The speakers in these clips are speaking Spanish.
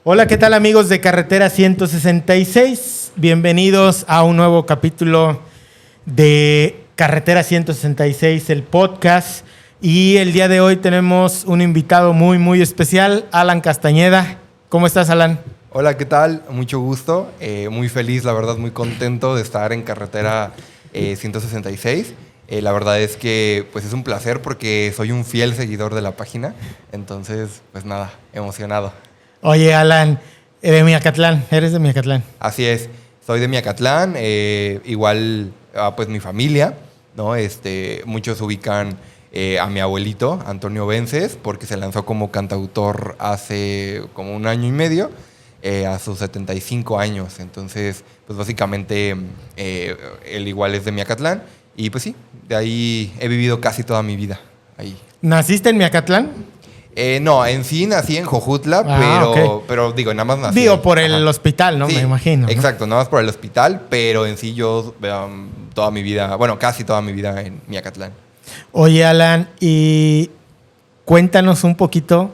Hola, ¿qué tal amigos de Carretera 166? Bienvenidos a un nuevo capítulo de Carretera 166, el podcast. Y el día de hoy tenemos un invitado muy especial, Alan Castañeda. ¿Cómo estás, Alan? Hola, ¿qué tal? Mucho gusto. Muy feliz, la verdad, muy contento de estar en Carretera 166. La verdad es que pues es un placer porque soy un fiel seguidor de la página. Entonces, pues nada, emocionado. Oye, Alan, de Miacatlán, eres de Miacatlán. Así es, soy de Miacatlán, igual pues mi familia, ¿no? Muchos ubican a mi abuelito, Antonio Vences, porque se lanzó como cantautor hace como un año y medio, a sus 75 años. Entonces, pues básicamente él igual es de Miacatlán y pues sí, de ahí he vivido casi toda mi vida ahí. ¿Naciste en Miacatlán? No, en sí nací en Jojutla, pero digo, nada más nací. Digo, por el hospital, ¿no? Sí, me imagino. Exacto, nada más por el hospital, pero en sí yo toda mi vida, bueno, casi toda mi vida en Miacatlán. Oye, Alan, y cuéntanos un poquito.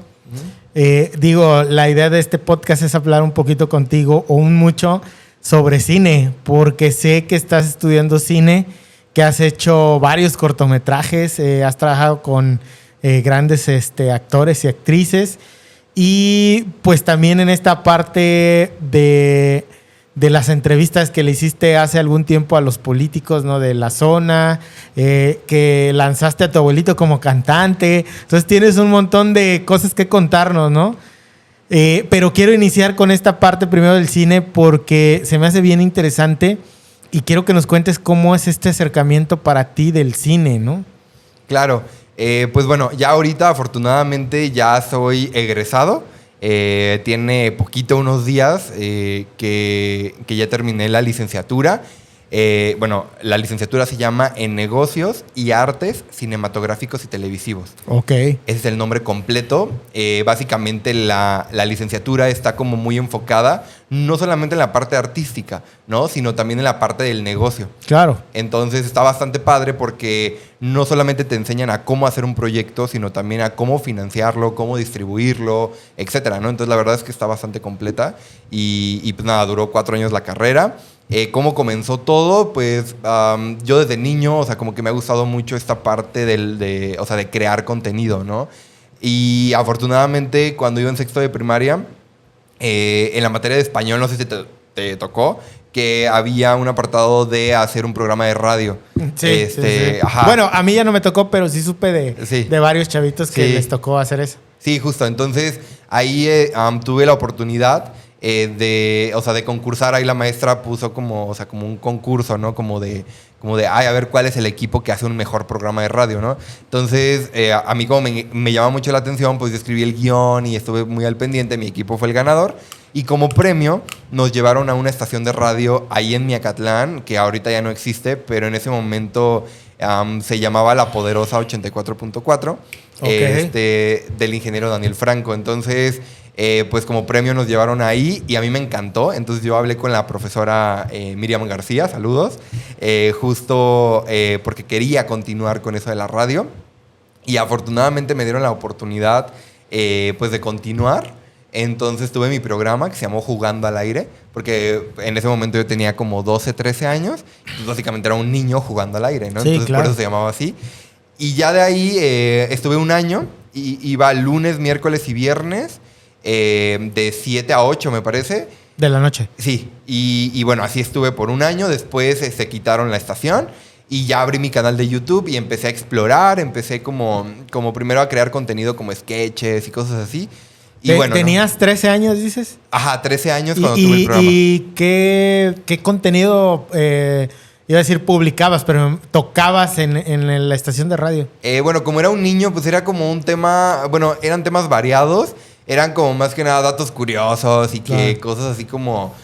La idea de este podcast es hablar un poquito contigo o un mucho sobre cine, porque sé que estás estudiando cine, que has hecho varios cortometrajes, has trabajado con grandes actores y actrices, y pues también en esta parte de las entrevistas que le hiciste hace algún tiempo a los políticos, ¿no? De la zona, que lanzaste a tu abuelito como cantante. Entonces tienes un montón de cosas que contarnos, ¿no? Pero quiero iniciar con esta parte primero del cine porque se me hace bien interesante y quiero que nos cuentes cómo es este acercamiento para ti del cine, ¿no? Claro. Pues bueno, ya ahorita afortunadamente ya soy egresado. Tiene poquito, unos días, que ya terminé la licenciatura. La licenciatura se llama en Negocios y Artes Cinematográficos y Televisivos. Ok. Ese es el nombre completo. Básicamente la licenciatura está como muy enfocada no solamente en la parte artística, ¿no? Sino también en la parte del negocio. Claro. Entonces está bastante padre porque no solamente te enseñan a cómo hacer un proyecto, sino también a cómo financiarlo, cómo distribuirlo, etcétera, ¿no? Entonces la verdad es que está bastante completa y pues nada, duró 4 años la carrera. ¿Cómo comenzó todo? Pues yo desde niño, o sea, como que me ha gustado mucho esta parte de crear contenido, ¿no? Y afortunadamente cuando iba en sexto de primaria, en la materia de español, no sé si te tocó, que había un apartado de hacer un programa de radio. Sí, sí. Ajá. Bueno, a mí ya no me tocó, pero sí supe de varios chavitos que les tocó hacer eso. Sí, justo. Entonces, ahí tuve la oportunidad de concursar. Ahí la maestra puso como un concurso, ¿no? Como de a ver cuál es el equipo que hace un mejor programa de radio, ¿no? Entonces, a mí como me llama mucho la atención, pues yo escribí el guión y estuve muy al pendiente. Mi equipo fue el ganador. Y como premio, nos llevaron a una estación de radio ahí en Miacatlán, que ahorita ya no existe, pero en ese momento se llamaba La Poderosa 84.4, del ingeniero Daniel Franco. Entonces, pues como premio nos llevaron ahí y a mí me encantó. Entonces yo hablé con la profesora Miriam García, saludos, justo porque quería continuar con eso de la radio. Y afortunadamente me dieron la oportunidad pues de continuar. Entonces tuve mi programa que se llamó Jugando al Aire, porque en ese momento yo tenía como 12, 13 años. Pues básicamente era un niño jugando al aire, ¿no? Sí, entonces claro. por eso se llamaba así. Y ya de ahí estuve un año y iba lunes, miércoles y viernes de 7 a 8, me parece. De la noche. Sí, y bueno, así estuve por un año. Después se quitaron la estación y ya abrí mi canal de YouTube y empecé a explorar. Empecé como primero a crear contenido como sketches y cosas así. Y bueno, ¿Tenías 13 años, dices? Ajá, 13 años cuando tuve el programa. ¿Y qué contenido, iba a decir publicabas, pero tocabas en la estación de radio? Bueno, como era un niño, pues era como un tema, bueno, eran temas variados. Eran como más que nada datos curiosos y que cosas así como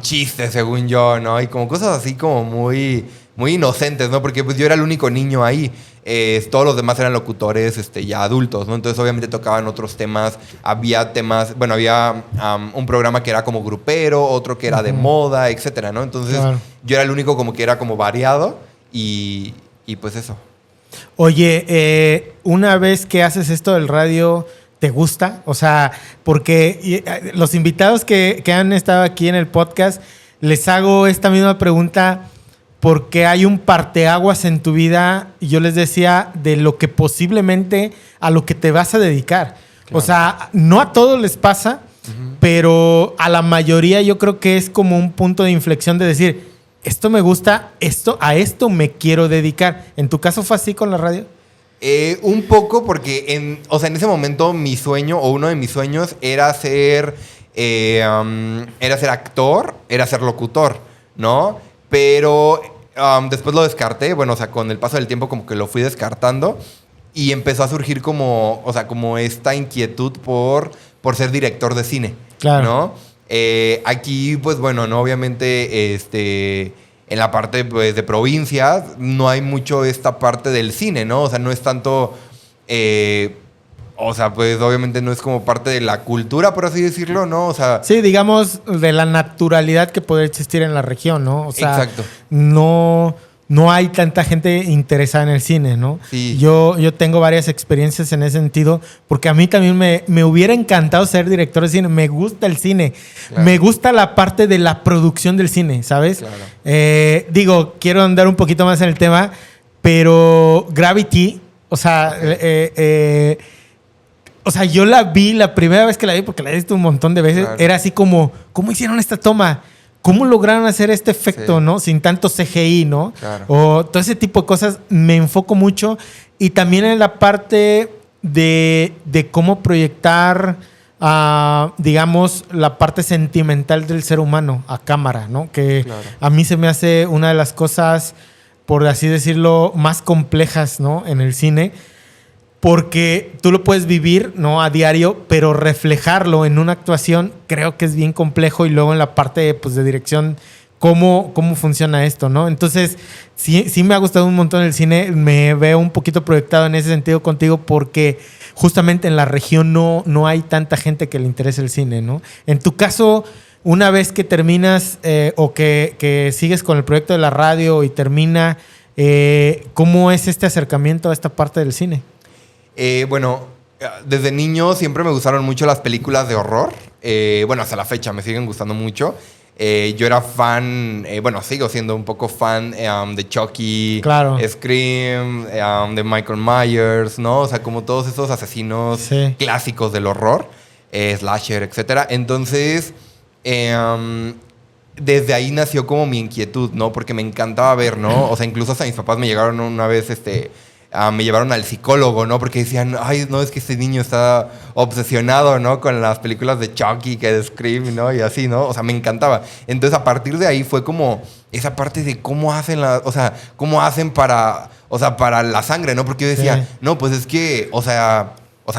chistes, según yo, ¿no? Y como cosas así como muy, muy inocentes, ¿no? Porque pues yo era el único niño ahí. Todos los demás eran locutores ya adultos, ¿no? Entonces obviamente tocaban otros temas. Había temas, bueno, había un programa que era como grupero, otro que era de moda, etcétera, ¿no? Entonces yo era el único como que era como variado y pues eso. Oye, una vez que haces esto del radio, ¿te gusta? O sea, porque los invitados que han estado aquí en el podcast, les hago esta misma pregunta porque hay un parteaguas en tu vida, y yo les decía, de lo que posiblemente a lo que te vas a dedicar. Claro. O sea, no a todos les pasa, pero a la mayoría yo creo que es como un punto de inflexión de decir, esto me gusta, a esto me quiero dedicar. ¿En tu caso fue así con la radio? Un poco porque en ese momento mi sueño o uno de mis sueños era ser actor, era ser locutor, ¿no? Pero después lo descarté, bueno, o sea, con el paso del tiempo como que lo fui descartando y empezó a surgir como esta inquietud por ser director de cine, claro, ¿no? Aquí, pues bueno, no, obviamente, en la parte pues, de provincias no hay mucho esta parte del cine, ¿no? O sea, no es tanto, pues obviamente no es como parte de la cultura, por así decirlo, ¿no? O sea, sí, digamos, de la naturalidad que puede existir en la región, ¿no? O sea, exacto. No hay tanta gente interesada en el cine, ¿no? Sí. Yo tengo varias experiencias en ese sentido, porque a mí también me hubiera encantado ser director de cine. Me gusta el cine. Claro. Me gusta la parte de la producción del cine, ¿sabes? Claro. Quiero andar un poquito más en el tema, pero Gravity, o sea, yo la vi, la primera vez que la vi, porque la he visto un montón de veces, claro, era así como, ¿cómo hicieron esta toma? ¿Cómo lograron hacer este efecto, sí, ¿no? Sin tanto CGI, ¿no? Claro. O todo ese tipo de cosas me enfoco mucho. Y también en la parte de cómo proyectar, digamos, la parte sentimental del ser humano a cámara, ¿no? Que claro, a mí se me hace una de las cosas, por así decirlo, más complejas, ¿no? En el cine. Porque tú lo puedes vivir, ¿no? A diario, pero reflejarlo en una actuación creo que es bien complejo. Y luego en la parte pues, de dirección, ¿cómo funciona esto, ¿no? Entonces, sí me ha gustado un montón el cine. Me veo un poquito proyectado en ese sentido contigo porque justamente en la región no hay tanta gente que le interese el cine, ¿no? En tu caso, una vez que terminas o que sigues con el proyecto de la radio y termina, ¿cómo es este acercamiento a esta parte del cine? Bueno, desde niño siempre me gustaron mucho las películas de horror. Bueno, hasta la fecha me siguen gustando mucho. Yo era fan, sigo siendo un poco fan de Chucky, claro, Scream, de Michael Myers, ¿no? O sea, como todos esos asesinos, sí, clásicos del horror, slasher, etc. Entonces, desde ahí nació como mi inquietud, ¿no? Porque me encantaba ver, ¿no? O sea, incluso hasta mis papás me llegaron una vez, me llevaron al psicólogo, ¿no? Porque decían, ay, no, es que este niño está obsesionado, ¿no? Con las películas de Chucky, que de Scream, ¿no? Y así, ¿no? O sea, me encantaba. Entonces, a partir de ahí fue como esa parte de cómo hacen cómo hacen para la sangre, ¿no? Porque yo decía, sí, no, pues es que, o sea,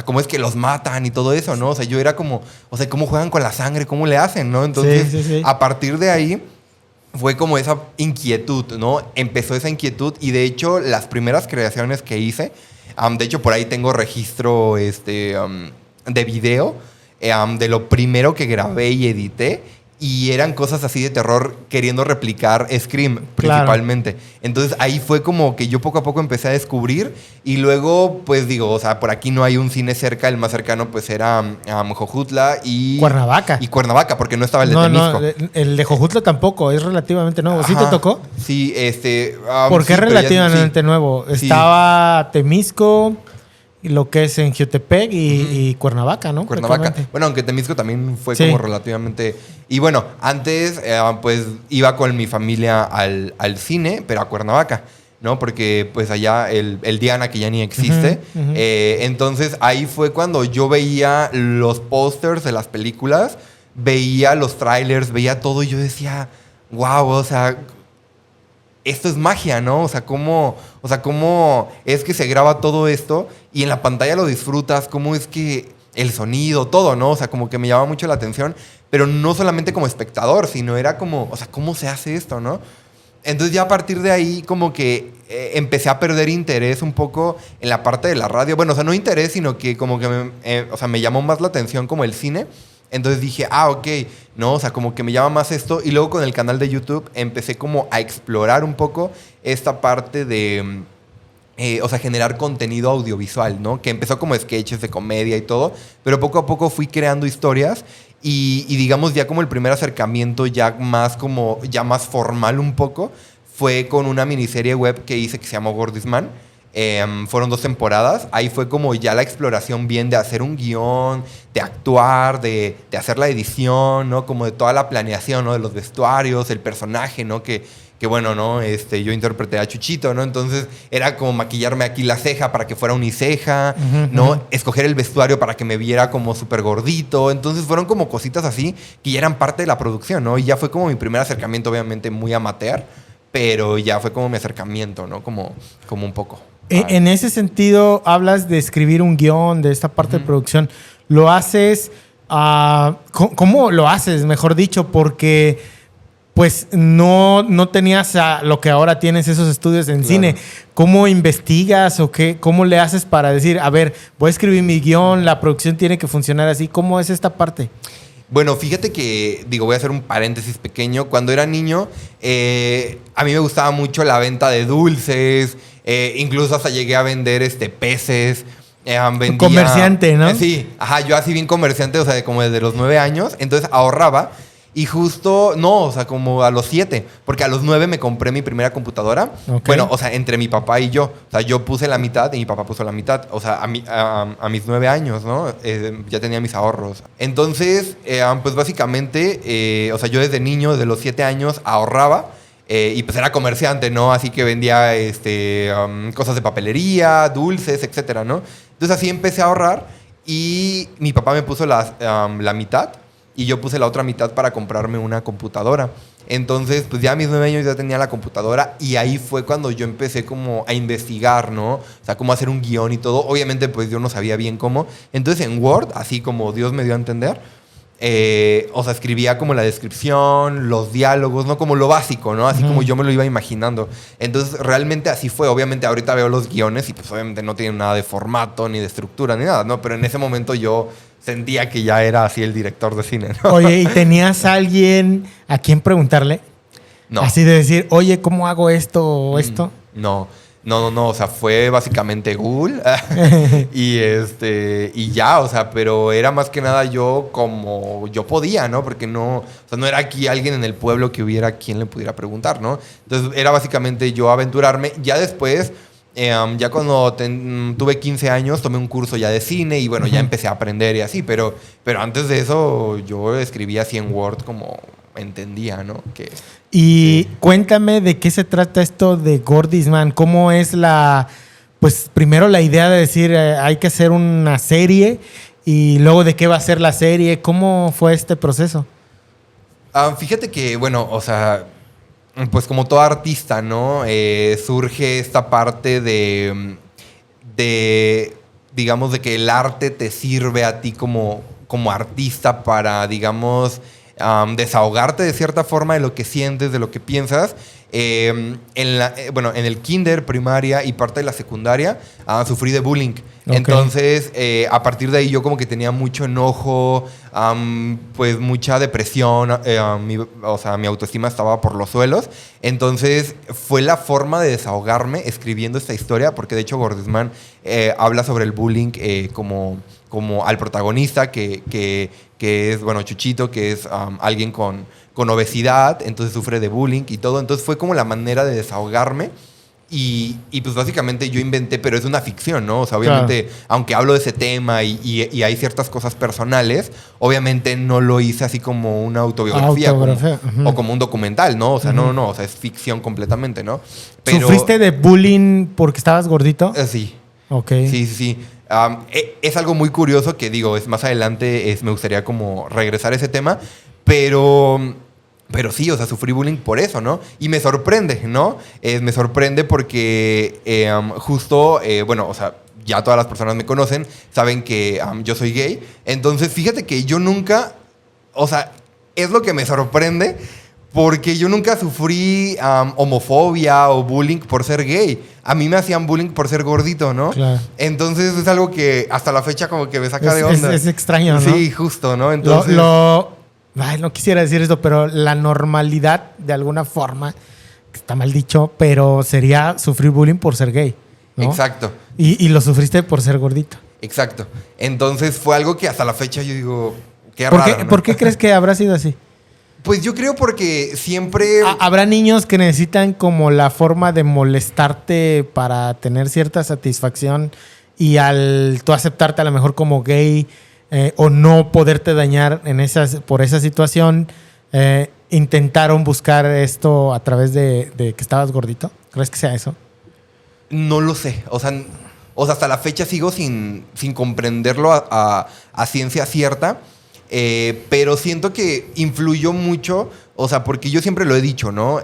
cómo es que los matan y todo eso, ¿no? O sea, yo era como, o sea, cómo juegan con la sangre, cómo le hacen, ¿no? Entonces, sí. A partir de ahí fue como esa inquietud, ¿no? Empezó esa inquietud y de hecho las primeras creaciones que hice, de hecho por ahí tengo registro de video de lo primero que grabé y edité y eran cosas así de terror queriendo replicar Scream principalmente. Claro. Entonces ahí fue como que yo poco a poco empecé a descubrir y luego pues digo, o sea, por aquí no hay un cine cerca, el más cercano pues era Jojutla y Cuernavaca. Y Cuernavaca, porque no estaba el de Temisco. No, el de Jojutla tampoco, es relativamente nuevo. ¿Sí te tocó? Sí, ¿Por qué sí, relativamente nuevo? Sí. Estaba Temisco, lo que es en Jiutepec y Cuernavaca, ¿no? Cuernavaca. Bueno, aunque Temisco también fue como relativamente... Y bueno, antes pues iba con mi familia al cine, pero a Cuernavaca, ¿no? Porque pues allá el Diana, que ya ni existe. Entonces ahí fue cuando yo veía los pósters de las películas, veía los trailers, veía todo y yo decía, wow, o sea... Esto es magia, ¿no? O sea, cómo es que se graba todo esto y en la pantalla lo disfrutas, cómo es que el sonido, todo, ¿no? O sea, como que me llama mucho la atención, pero no solamente como espectador, sino era como, o sea, ¿cómo se hace esto, no? Entonces ya a partir de ahí como que empecé a perder interés un poco en la parte de la radio. Bueno, o sea, no interés, sino que como que me llamó más la atención como el cine. Entonces dije, ok, no, o sea, como que me llama más esto. Y luego con el canal de YouTube empecé como a explorar un poco esta parte de o sea, generar contenido audiovisual, ¿no? Que empezó como sketches de comedia y todo, pero poco a poco fui creando historias y digamos ya como el primer acercamiento ya más formal un poco fue con una miniserie web que hice que se llamó Gordisman. Fueron 2 temporadas. Ahí fue como ya la exploración bien de hacer un guión, de actuar, de hacer la edición, ¿no? Como de toda la planeación, ¿no? De los vestuarios, el personaje, ¿no? Que bueno, ¿no? Yo interpreté a Chuchito, ¿no? Entonces era como maquillarme aquí la ceja para que fuera uniceja, ¿no? Escoger el vestuario para que me viera como súper gordito. Entonces fueron como cositas así que ya eran parte de la producción, ¿no? Y ya fue como mi primer acercamiento, obviamente muy amateur, pero ya fue como mi acercamiento, ¿no? Como un poco. En ese sentido, hablas de escribir un guión, de esta parte de producción. ¿Lo haces? ¿Cómo lo haces, mejor dicho? Porque pues no tenías lo que ahora tienes, esos estudios en cine. ¿Cómo investigas o qué? ¿Cómo le haces para decir, a ver, voy a escribir mi guión, la producción tiene que funcionar así? ¿Cómo es esta parte? Bueno, fíjate que, voy a hacer un paréntesis pequeño. Cuando era niño, a mí me gustaba mucho la venta de dulces, incluso hasta llegué a vender peces. Comerciante, ¿no? Sí, ajá, yo así bien comerciante, o sea, como desde los 9 años. Entonces ahorraba y justo, no, o sea, como a los 7, porque a los 9 me compré mi primera computadora. Okay. Bueno, o sea, entre mi papá y yo. O sea, yo puse la mitad y mi papá puso la mitad. O sea, a mis 9 años, ¿no? Ya tenía mis ahorros. Entonces, pues básicamente, o sea, yo desde niño, desde los 7 años, ahorraba. Y pues era comerciante, ¿no? Así que vendía cosas de papelería, dulces, etcétera, ¿no? Entonces así empecé a ahorrar y mi papá me puso la mitad y yo puse la otra mitad para comprarme una computadora. Entonces, pues ya a mis 9 años ya tenía la computadora y ahí fue cuando yo empecé como a investigar, ¿no? O sea, cómo hacer un guión y todo. Obviamente, pues yo no sabía bien cómo. Entonces en Word, así como Dios me dio a entender, o sea, escribía como la descripción, los diálogos, ¿no? Como lo básico, ¿no? Así como yo me lo iba imaginando. Entonces, realmente así fue. Obviamente, ahorita veo los guiones y pues obviamente no tienen nada de formato, ni de estructura, ni nada, ¿no? Pero en ese momento yo sentía que ya era así el director de cine, ¿no? Oye, ¿y tenías a alguien a quien preguntarle? No. Así de decir, oye, ¿cómo hago esto o esto? No. O sea, fue básicamente Google y ya, o sea, pero era más que nada yo como yo podía, ¿no? Porque no era aquí alguien en el pueblo que hubiera quien le pudiera preguntar, ¿no? Entonces era básicamente yo aventurarme. Ya después, ya cuando tuve 15 años, tomé un curso ya de cine y bueno, ya empecé a aprender y así, pero antes de eso yo escribía así en Word como entendía, ¿no? Y cuéntame de qué se trata esto de Gordisman. ¿Cómo es pues primero la idea de decir hay que hacer una serie y luego de qué va a ser la serie? ¿Cómo fue este proceso? Fíjate que, bueno, o sea, pues como todo artista, ¿no? Surge esta parte de, digamos, de que el arte te sirve a ti como artista para, digamos, desahogarte de cierta forma de lo que sientes, de lo que piensas. En el kinder, primaria y parte de la secundaria sufrí de bullying. Okay. Entonces, a partir de ahí yo como que tenía mucho enojo, pues mucha depresión, mi autoestima estaba por los suelos. Entonces, fue la forma de desahogarme escribiendo esta historia, porque de hecho Gordisman habla sobre el bullying como al protagonista que es, bueno, Chuchito, que es alguien con obesidad, entonces sufre de bullying y todo. Entonces fue como la manera de desahogarme y pues básicamente yo inventé, pero es una ficción, ¿no? O sea, obviamente, claro, aunque hablo de ese tema y hay ciertas cosas personales, obviamente no lo hice así como una autobiografía. O como un documental, ¿no? O sea, no, o sea, es ficción completamente, ¿no? Pero, ¿sufriste de bullying porque estabas gordito? Sí. Ok. Sí. Es algo muy curioso que digo, es más adelante me gustaría como regresar a ese tema, pero sí, o sea, sufrí bullying por eso, ¿no? Y me sorprende, ¿no? Me sorprende porque justo, bueno, o sea, ya todas las personas me conocen, saben que yo soy gay. Entonces, fíjate que yo nunca, o sea, es lo que me sorprende porque yo nunca sufrí homofobia o bullying por ser gay. A mí me hacían bullying por ser gordito, ¿no? Claro. Entonces es algo que hasta la fecha como que me saca de onda. Es extraño, ¿no? Sí, justo, ¿no? Entonces... no quisiera decir esto, pero la normalidad, de alguna forma, está mal dicho, pero sería sufrir bullying por ser gay, ¿no? Exacto. Y lo sufriste por ser gordito. Exacto. Entonces fue algo que hasta la fecha yo digo, qué ¿Por raro, qué, ¿no? ¿Por qué crees que habrá sido así? Pues yo creo porque siempre... Habrá niños que necesitan como la forma de molestarte para tener cierta satisfacción y al tú aceptarte a lo mejor como gay o no poderte dañar por esa situación, intentaron buscar esto a través de que estabas gordito. ¿Crees que sea eso? No lo sé. O sea, hasta la fecha sigo sin comprenderlo a ciencia cierta. Pero siento que influyó mucho, o sea, porque yo siempre lo he dicho, ¿no?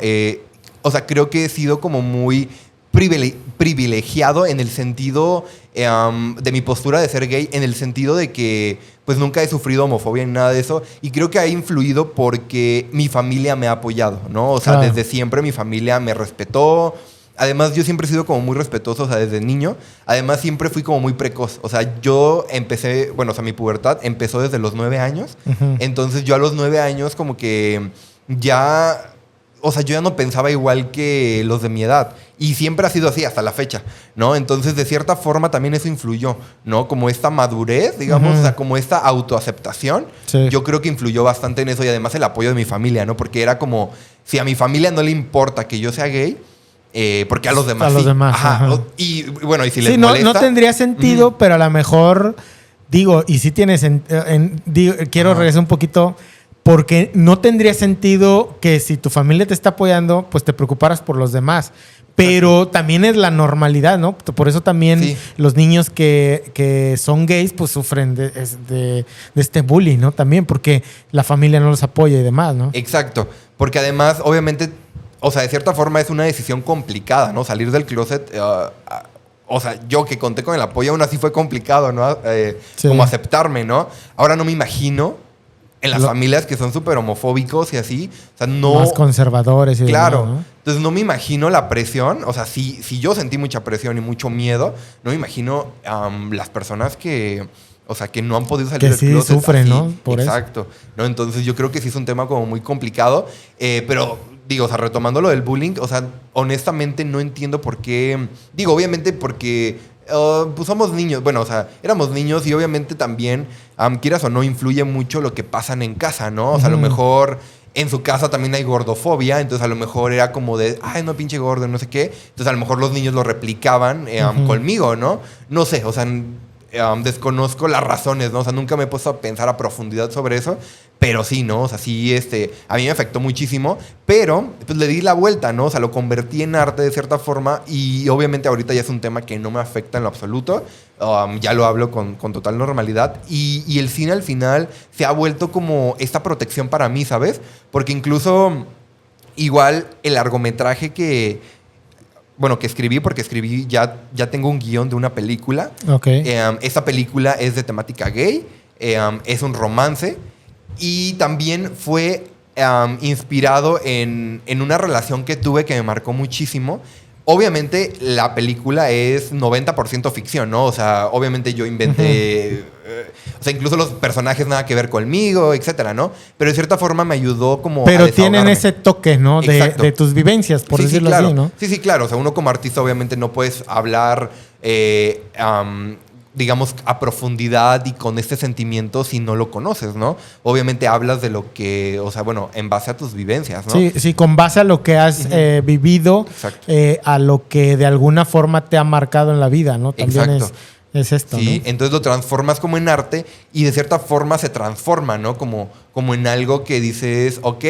O sea, creo que he sido como muy privilegiado en el sentido de mi postura de ser gay, en el sentido de que pues nunca he sufrido homofobia ni nada de eso, y creo que ha influido porque mi familia me ha apoyado, ¿no? O sea, claro. Desde siempre mi familia me respetó. Además, yo siempre he sido como muy respetuoso, o sea, desde niño. Además, siempre fui como muy precoz. O sea, yo empecé, bueno, o sea, mi pubertad empezó desde los 9 años. Uh-huh. Entonces, yo a los 9 años como que ya... O sea, yo ya no pensaba igual que los de mi edad. Y siempre ha sido así hasta la fecha, ¿no? Entonces, de cierta forma, también eso influyó, ¿no? Como esta madurez, digamos, uh-huh. o sea, como esta autoaceptación. Sí. Yo creo que influyó bastante en eso. Y además el apoyo de mi familia, ¿no? Porque era como, si a mi familia no le importa que yo sea gay... porque a los demás. A los sí. demás. Ajá. Y bueno, y si les sí, molesta. no tendría sentido, uh-huh. pero a lo mejor, digo, y sí tiene sentido. Quiero regresar un poquito, porque no tendría sentido que si tu familia te está apoyando, pues te preocuparas por los demás. Pero también es la normalidad, ¿no? Por eso también los niños que son gays, pues sufren de este bullying, ¿no? También porque la familia no los apoya y demás, ¿no? Exacto. Porque además, obviamente. O sea, de cierta forma es una decisión complicada, ¿no? Salir del closet, o sea, yo que conté con el apoyo, aún así fue complicado, ¿no? Como aceptarme, ¿no? Ahora no me imagino en las familias que son súper homofóbicos y así. O sea, no... Más conservadores y claro. demás, ¿no? Entonces no me imagino la presión. O sea, si yo sentí mucha presión y mucho miedo, no me imagino las personas que... O sea, que no han podido salir del closet. Que sí sufren, así. ¿no? Por exacto. Eso. ¿No? Entonces yo creo que sí es un tema como muy complicado. Pero... Digo, o sea, retomando lo del bullying, o sea, honestamente no entiendo por qué... Digo, obviamente porque pues somos niños. Bueno, o sea, éramos niños y obviamente también, quieras o no, influye mucho lo que pasan en casa, ¿no? O sea, a lo mejor en su casa también hay gordofobia, entonces a lo mejor era como de, ay, no, pinche gordo, no sé qué. Entonces a lo mejor los niños lo replicaban conmigo, ¿no? No sé, o sea... desconozco las razones, ¿no? O sea, nunca me he puesto a pensar a profundidad sobre eso, pero sí, ¿no? O sea, sí, a mí me afectó muchísimo, pero pues le di la vuelta, ¿no? O sea, lo convertí en arte de cierta forma y obviamente ahorita ya es un tema que no me afecta en lo absoluto, ya lo hablo con total normalidad y el cine al final se ha vuelto como esta protección para mí, ¿sabes? Porque incluso igual el largometraje que escribí, porque ya tengo un guión de una película. Okay. Esta película es de temática gay, es un romance y también fue inspirado en una relación que tuve que me marcó muchísimo. Obviamente la película es 90% ficción, ¿no? O sea, obviamente yo inventé... o sea, incluso los personajes nada que ver conmigo, etcétera, ¿no? Pero de cierta forma me ayudó como pero a desahogarme. tienen ese toque, ¿no? De tus vivencias, por decirlo claro. así, ¿no? Sí, claro. O sea, uno como artista obviamente no puedes hablar... digamos, a profundidad y con este sentimiento si no lo conoces, ¿no? Obviamente hablas de lo que, o sea, bueno, en base a tus vivencias, ¿no? Sí, con base a lo que has vivido, a lo que de alguna forma te ha marcado en la vida, ¿no? También es esto, sí, ¿no? Entonces lo transformas como en arte y de cierta forma se transforma, ¿no? Como en algo que dices, ok,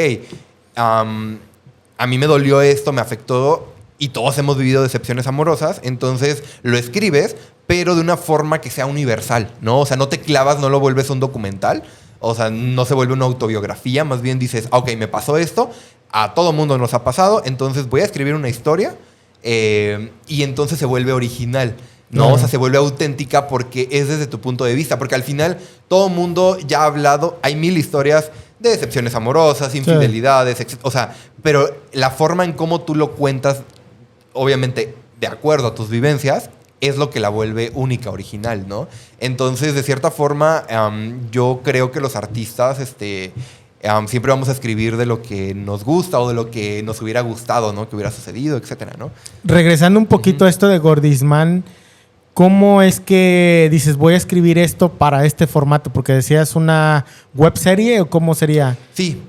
a mí me dolió esto, me afectó y todos hemos vivido decepciones amorosas, entonces lo escribes, pero de una forma que sea universal, ¿no? O sea, no te clavas, no lo vuelves un documental, o sea, no se vuelve una autobiografía, más bien dices, ok, me pasó esto, a todo mundo nos ha pasado, entonces voy a escribir una historia y entonces se vuelve original, ¿no? O sea, se vuelve auténtica porque es desde tu punto de vista, porque al final todo mundo ya ha hablado, hay 1000 historias de decepciones amorosas, infidelidades, etc. O sea, pero la forma en cómo tú lo cuentas, obviamente, de acuerdo a tus vivencias, es lo que la vuelve única, original, ¿no? Entonces, de cierta forma, yo creo que los artistas siempre vamos a escribir de lo que nos gusta o de lo que nos hubiera gustado, ¿no? Que hubiera sucedido, etcétera, ¿no? Regresando un poquito a esto de Gordisman, ¿cómo es que dices, voy a escribir esto para este formato? Porque decías una webserie o cómo sería. Sí,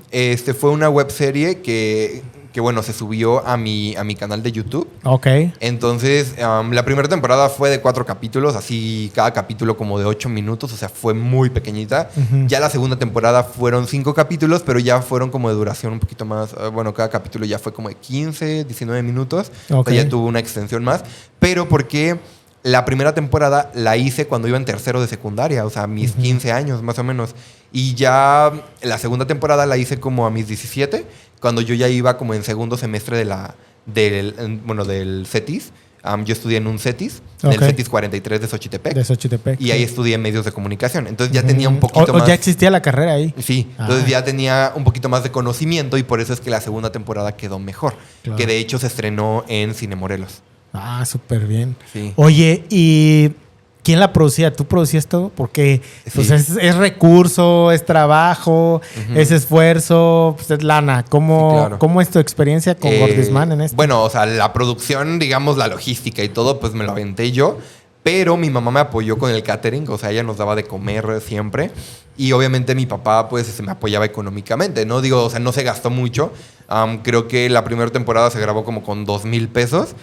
fue una webserie que bueno, se subió a mi canal de YouTube. Ok. Entonces, la primera temporada fue de 4 capítulos, así cada capítulo como de 8 minutos, o sea, fue muy pequeñita. Ya la segunda temporada fueron 5 capítulos, pero ya fueron como de duración un poquito más. Bueno, cada capítulo ya fue como de 15, 19 minutos. Ok. O sea, ya tuvo una extensión más. Pero porque la primera temporada la hice cuando iba en tercero de secundaria, o sea, a mis 15 años más o menos. Y ya la segunda temporada la hice como a mis 17, cuando yo ya iba como en segundo semestre del CETIS. Yo estudié en un CETIS, en el CETIS 43 de Xochitepec. De Xochitepec. Y ahí estudié medios de comunicación. Entonces ya tenía un poquito más... ¿O ya existía la carrera ahí? Sí, entonces ya tenía un poquito más de conocimiento y por eso es que la segunda temporada quedó mejor. Claro. Que de hecho se estrenó en Cine Morelos. Ah, súper bien. Sí. Oye, ¿y quién la producía? ¿Tú producías todo? Porque pues, Sí. es recurso, es trabajo, es esfuerzo, pues, es lana. ¿Cómo, Sí, claro. ¿Cómo es tu experiencia con Gordisman en esto? Bueno, o sea, la producción, digamos, la logística y todo, pues me lo aventé yo. Pero mi mamá me apoyó con el catering, o sea, ella nos daba de comer siempre. Y obviamente mi papá, pues, se me apoyaba económicamente, ¿no? Digo, o sea, no se gastó mucho. Creo que la primera temporada se grabó como con 2,000 pesos.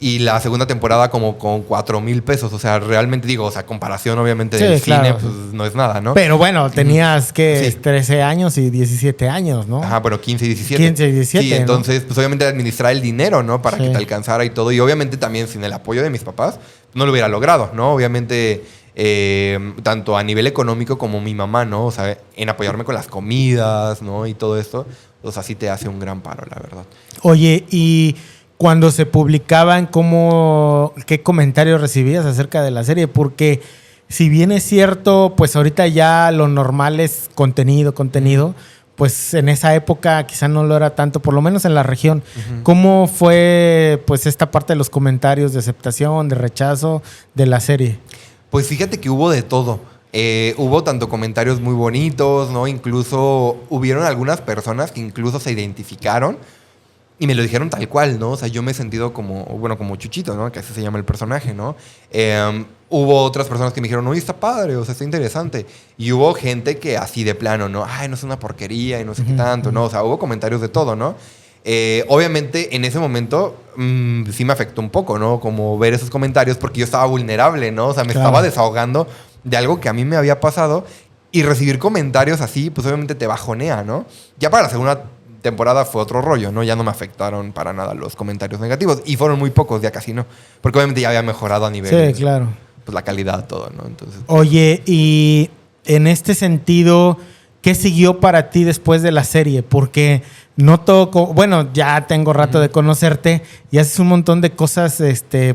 Y la segunda temporada como con 4,000 pesos. O sea, realmente digo, o sea, comparación obviamente del claro. cine, pues no es nada, ¿no? Pero bueno, tenías que Sí. 13 años y 17 años, ¿no? Ajá, bueno, 15 y 17. 15 y 17, Sí, ¿no? entonces, pues obviamente administrar el dinero, ¿no? Para Sí. que te alcanzara y todo. Y obviamente también sin el apoyo de mis papás, no lo hubiera logrado, ¿no? Obviamente, tanto a nivel económico como mi mamá, ¿no? O sea, en apoyarme con las comidas, ¿no? Y todo esto, pues así te hace un gran paro, la verdad. Oye, y cuando se publicaban, ¿qué comentarios recibías acerca de la serie? Porque si bien es cierto, pues ahorita ya lo normal es contenido, pues en esa época quizá no lo era tanto, por lo menos en la región. ¿Cómo fue pues esta parte de los comentarios de aceptación, de rechazo de la serie? Pues fíjate que hubo de todo. Hubo tanto comentarios muy bonitos, ¿no? Incluso hubieron algunas personas que incluso se identificaron y me lo dijeron tal cual, ¿no? O sea, yo me he sentido como Chuchito, ¿no? Que así se llama el personaje, ¿no? Hubo otras personas que me dijeron, no, está padre, o sea, está interesante. Y hubo gente que así de plano, ¿no? Ay, no es una porquería y no sé qué tanto, ¿no? O sea, hubo comentarios de todo, ¿no? Obviamente, en ese momento sí me afectó un poco, ¿no? Como ver esos comentarios porque yo estaba vulnerable, ¿no? O sea, me estaba desahogando de algo que a mí me había pasado y recibir comentarios así, pues obviamente te bajonea, ¿no? Ya para la segunda temporada fue otro rollo, ¿no? Ya no me afectaron para nada los comentarios negativos y fueron muy pocos, ya casi no. Porque obviamente ya había mejorado a nivel... Sí, claro. Pues la calidad, todo, ¿no? Entonces... Oye, y en este sentido, ¿qué siguió para ti después de la serie? Porque noto, bueno, ya tengo rato de conocerte y haces un montón de cosas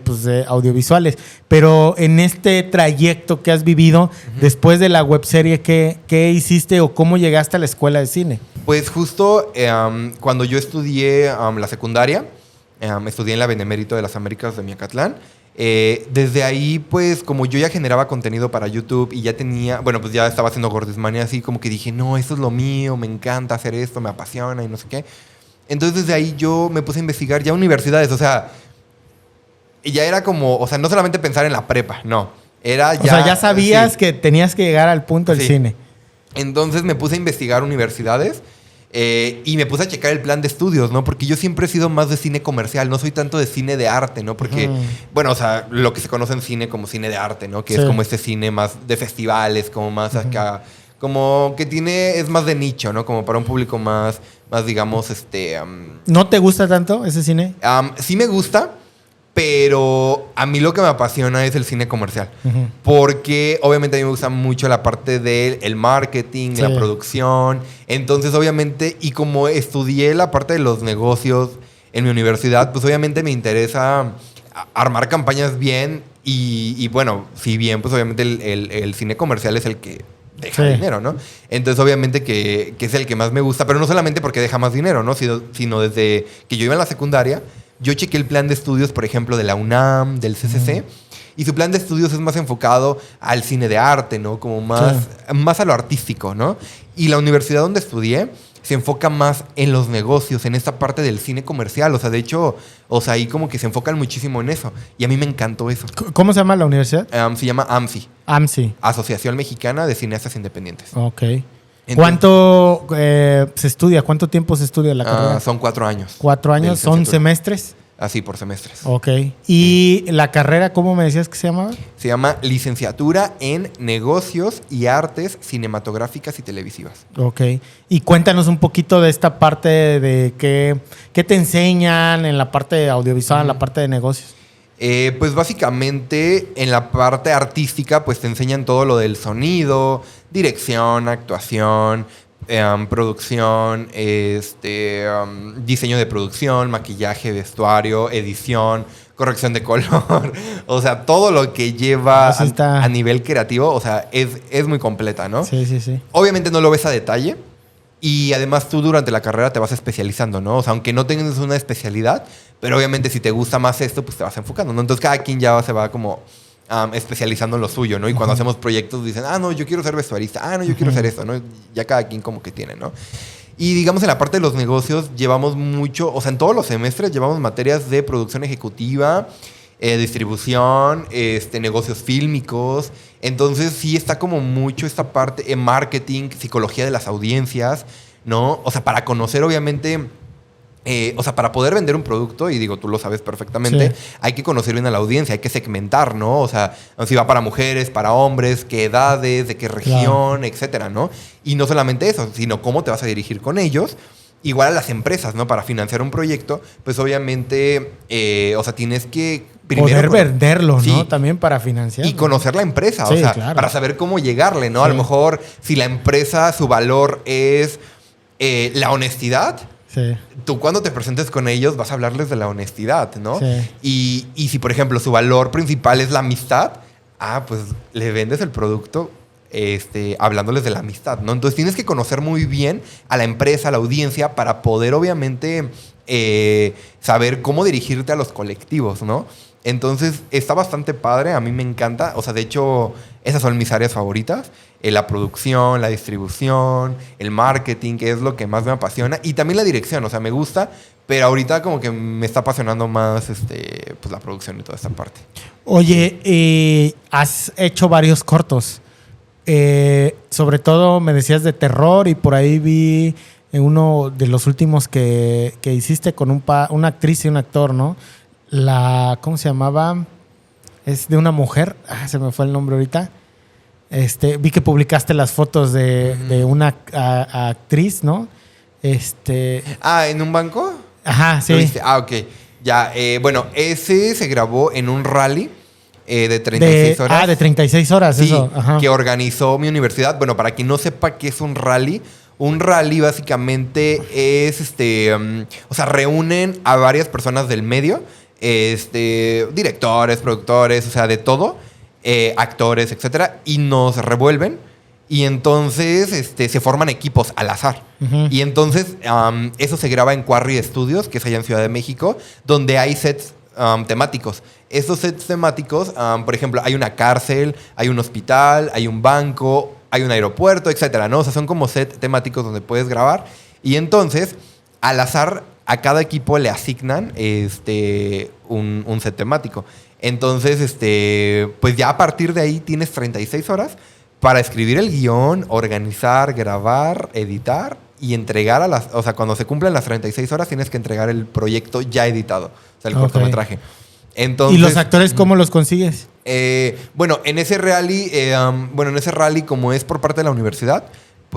pues, audiovisuales, pero en este trayecto que has vivido después de la webserie, ¿qué hiciste o cómo llegaste a la escuela de cine? Pues justo cuando yo estudié la secundaria, estudié en la Benemérito de las Américas de Miacatlán. Desde ahí, pues, como yo ya generaba contenido para YouTube y ya tenía, bueno, pues ya estaba haciendo Gordisman y así, como que dije, no, esto es lo mío, me encanta hacer esto, me apasiona y no sé qué. Entonces, desde ahí yo me puse a investigar ya universidades, o sea, ya era como, o sea, no solamente pensar en la prepa, no. Era ya... O sea, ya sabías sí. que tenías que llegar al punto del Sí. cine. Entonces me puse a investigar universidades y me puse a checar el plan de estudios, ¿no? Porque yo siempre he sido más de cine comercial, no soy tanto de cine de arte, ¿no? Porque, bueno, o sea, lo que se conoce en cine como cine de arte, ¿no? Que es como este cine más de festivales, como más acá, como que es más de nicho, ¿no? Como para un público más digamos, ¿No te gusta tanto ese cine? sí me gusta, pero a mí lo que me apasiona es el cine comercial. Porque obviamente a mí me gusta mucho la parte del marketing, la producción. Entonces, obviamente, y como estudié la parte de los negocios en mi universidad, pues obviamente me interesa armar campañas bien. Y bueno, si bien, pues obviamente el cine comercial es el que deja dinero, ¿no? Entonces, obviamente que es el que más me gusta, pero no solamente porque deja más dinero, ¿no? Sino desde que yo iba en la secundaria, yo chequé el plan de estudios, por ejemplo, de la UNAM, del CCC, Y su plan de estudios es más enfocado al cine de arte, ¿no? Como más a lo artístico, ¿no? Y la universidad donde estudié se enfoca más en los negocios, en esta parte del cine comercial. O sea, de hecho, ahí como que se enfocan muchísimo en eso. Y a mí me encantó eso. ¿Cómo se llama la universidad? Se llama AMCI. AMCI. Asociación Mexicana de Cineastas Independientes. Ok. ¿Cuánto se estudia? ¿Cuánto tiempo se estudia la carrera? Son 4 años. 4 años, ¿son semestres? Así, por semestres. Ok. ¿Y la carrera, cómo me decías que se llamaba? Se llama Licenciatura en Negocios y Artes Cinematográficas y Televisivas. Ok. Y cuéntanos un poquito de esta parte de qué te enseñan en la parte audiovisual, en la parte de negocios. Pues básicamente en la parte artística pues te enseñan todo lo del sonido, dirección, actuación, producción, diseño de producción, maquillaje, vestuario, edición, corrección de color. O sea, todo lo que lleva a nivel creativo, o sea, es muy completa, ¿no? Sí, sí, sí. Obviamente no lo ves a detalle. Y además tú durante la carrera te vas especializando, ¿no? O sea, aunque no tengas una especialidad, pero obviamente si te gusta más esto, pues te vas enfocando, ¿no? Entonces cada quien ya se va como especializando en lo suyo, ¿no? Y cuando hacemos proyectos dicen, no, yo quiero ser vestuarista, no, yo quiero ser esto, ¿no? Ya cada quien como que tiene, ¿no? Y digamos en la parte de los negocios llevamos mucho, o sea, en todos los semestres llevamos materias de producción ejecutiva, distribución, negocios fílmicos. Entonces sí está como mucho esta parte en marketing, psicología de las audiencias, ¿no? O sea, para conocer obviamente, o sea, para poder vender un producto, y digo, tú lo sabes perfectamente, hay que conocer bien a la audiencia, hay que segmentar, ¿no? O sea, si va para mujeres, para hombres, qué edades, de qué región, etcétera, ¿no? Y no solamente eso, sino cómo te vas a dirigir con ellos. Igual a las empresas, ¿no? Para financiar un proyecto, pues obviamente, o sea, tienes que poder venderlo, ¿no? También para financiar. Y conocer la empresa, o sea, para saber cómo llegarle, ¿no? A lo mejor, si la empresa, su valor es la honestidad, tú cuando te presentes con ellos vas a hablarles de la honestidad, ¿no? Y si, por ejemplo, su valor principal es la amistad, pues le vendes el producto hablándoles de la amistad, ¿no? Entonces tienes que conocer muy bien a la empresa, a la audiencia, para poder, obviamente, saber cómo dirigirte a los colectivos, ¿no? Entonces está bastante padre, a mí me encanta. O sea, de hecho, esas son mis áreas favoritas. La producción, la distribución, el marketing, que es lo que más me apasiona. Y también la dirección, o sea, me gusta, pero ahorita como que me está apasionando más pues la producción y toda esta parte. Oye, has hecho varios cortos. Sobre todo me decías de terror y por ahí vi en uno de los últimos que hiciste con una actriz y un actor, ¿no? ¿Cómo se llamaba? Es de una mujer. Se me fue el nombre ahorita. Vi que publicaste las fotos de una actriz, ¿no? ¿En un banco? Ajá, sí. Ok. Ya, bueno, ese se grabó en un rally de 36 horas. De 36 horas, sí, eso. Ajá. Que organizó mi universidad. Bueno, para quien no sepa qué es un rally básicamente es, o sea, reúnen a varias personas del medio, directores, productores, o sea, de todo, actores, etcétera, y nos revuelven. Y entonces se forman equipos al azar. Uh-huh. Y entonces eso se graba en Quarry Studios, que es allá en Ciudad de México, donde hay sets temáticos. Estos sets temáticos, por ejemplo, hay una cárcel, hay un hospital, hay un banco, hay un aeropuerto, etcétera, ¿no? O sea, son como sets temáticos donde puedes grabar. Y entonces, al azar, a cada equipo le asignan un set temático. Entonces, pues ya a partir de ahí tienes 36 horas para escribir el guión, organizar, grabar, editar y entregar o sea, cuando se cumplen las 36 horas tienes que entregar el proyecto ya editado, o sea, el cortometraje. Entonces, ¿y los actores cómo los consigues? Bueno, en ese rally, como es por parte de la universidad,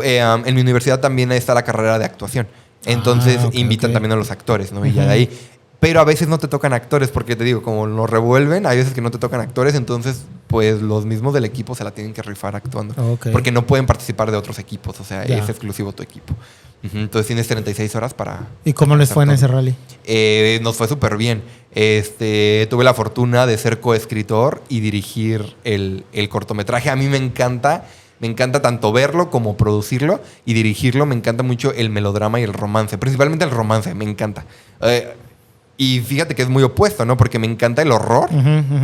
en mi universidad también está la carrera de actuación. Entonces invitan también a los actores, ¿no? Uh-huh. Y ya de ahí. Pero a veces no te tocan actores, porque te digo, como nos revuelven, hay veces que no te tocan actores, entonces pues los mismos del equipo se la tienen que rifar actuando. Porque no pueden participar de otros equipos, o sea, es exclusivo tu equipo. Entonces tienes 36 horas para... ¿Y cómo les fue en ese rally? Nos fue súper bien. Tuve la fortuna de ser coescritor y dirigir el cortometraje. A mí me encanta tanto verlo como producirlo y dirigirlo. Me encanta mucho el melodrama y el romance, principalmente el romance, me encanta. Y fíjate que es muy opuesto, ¿no? Porque me encanta el horror.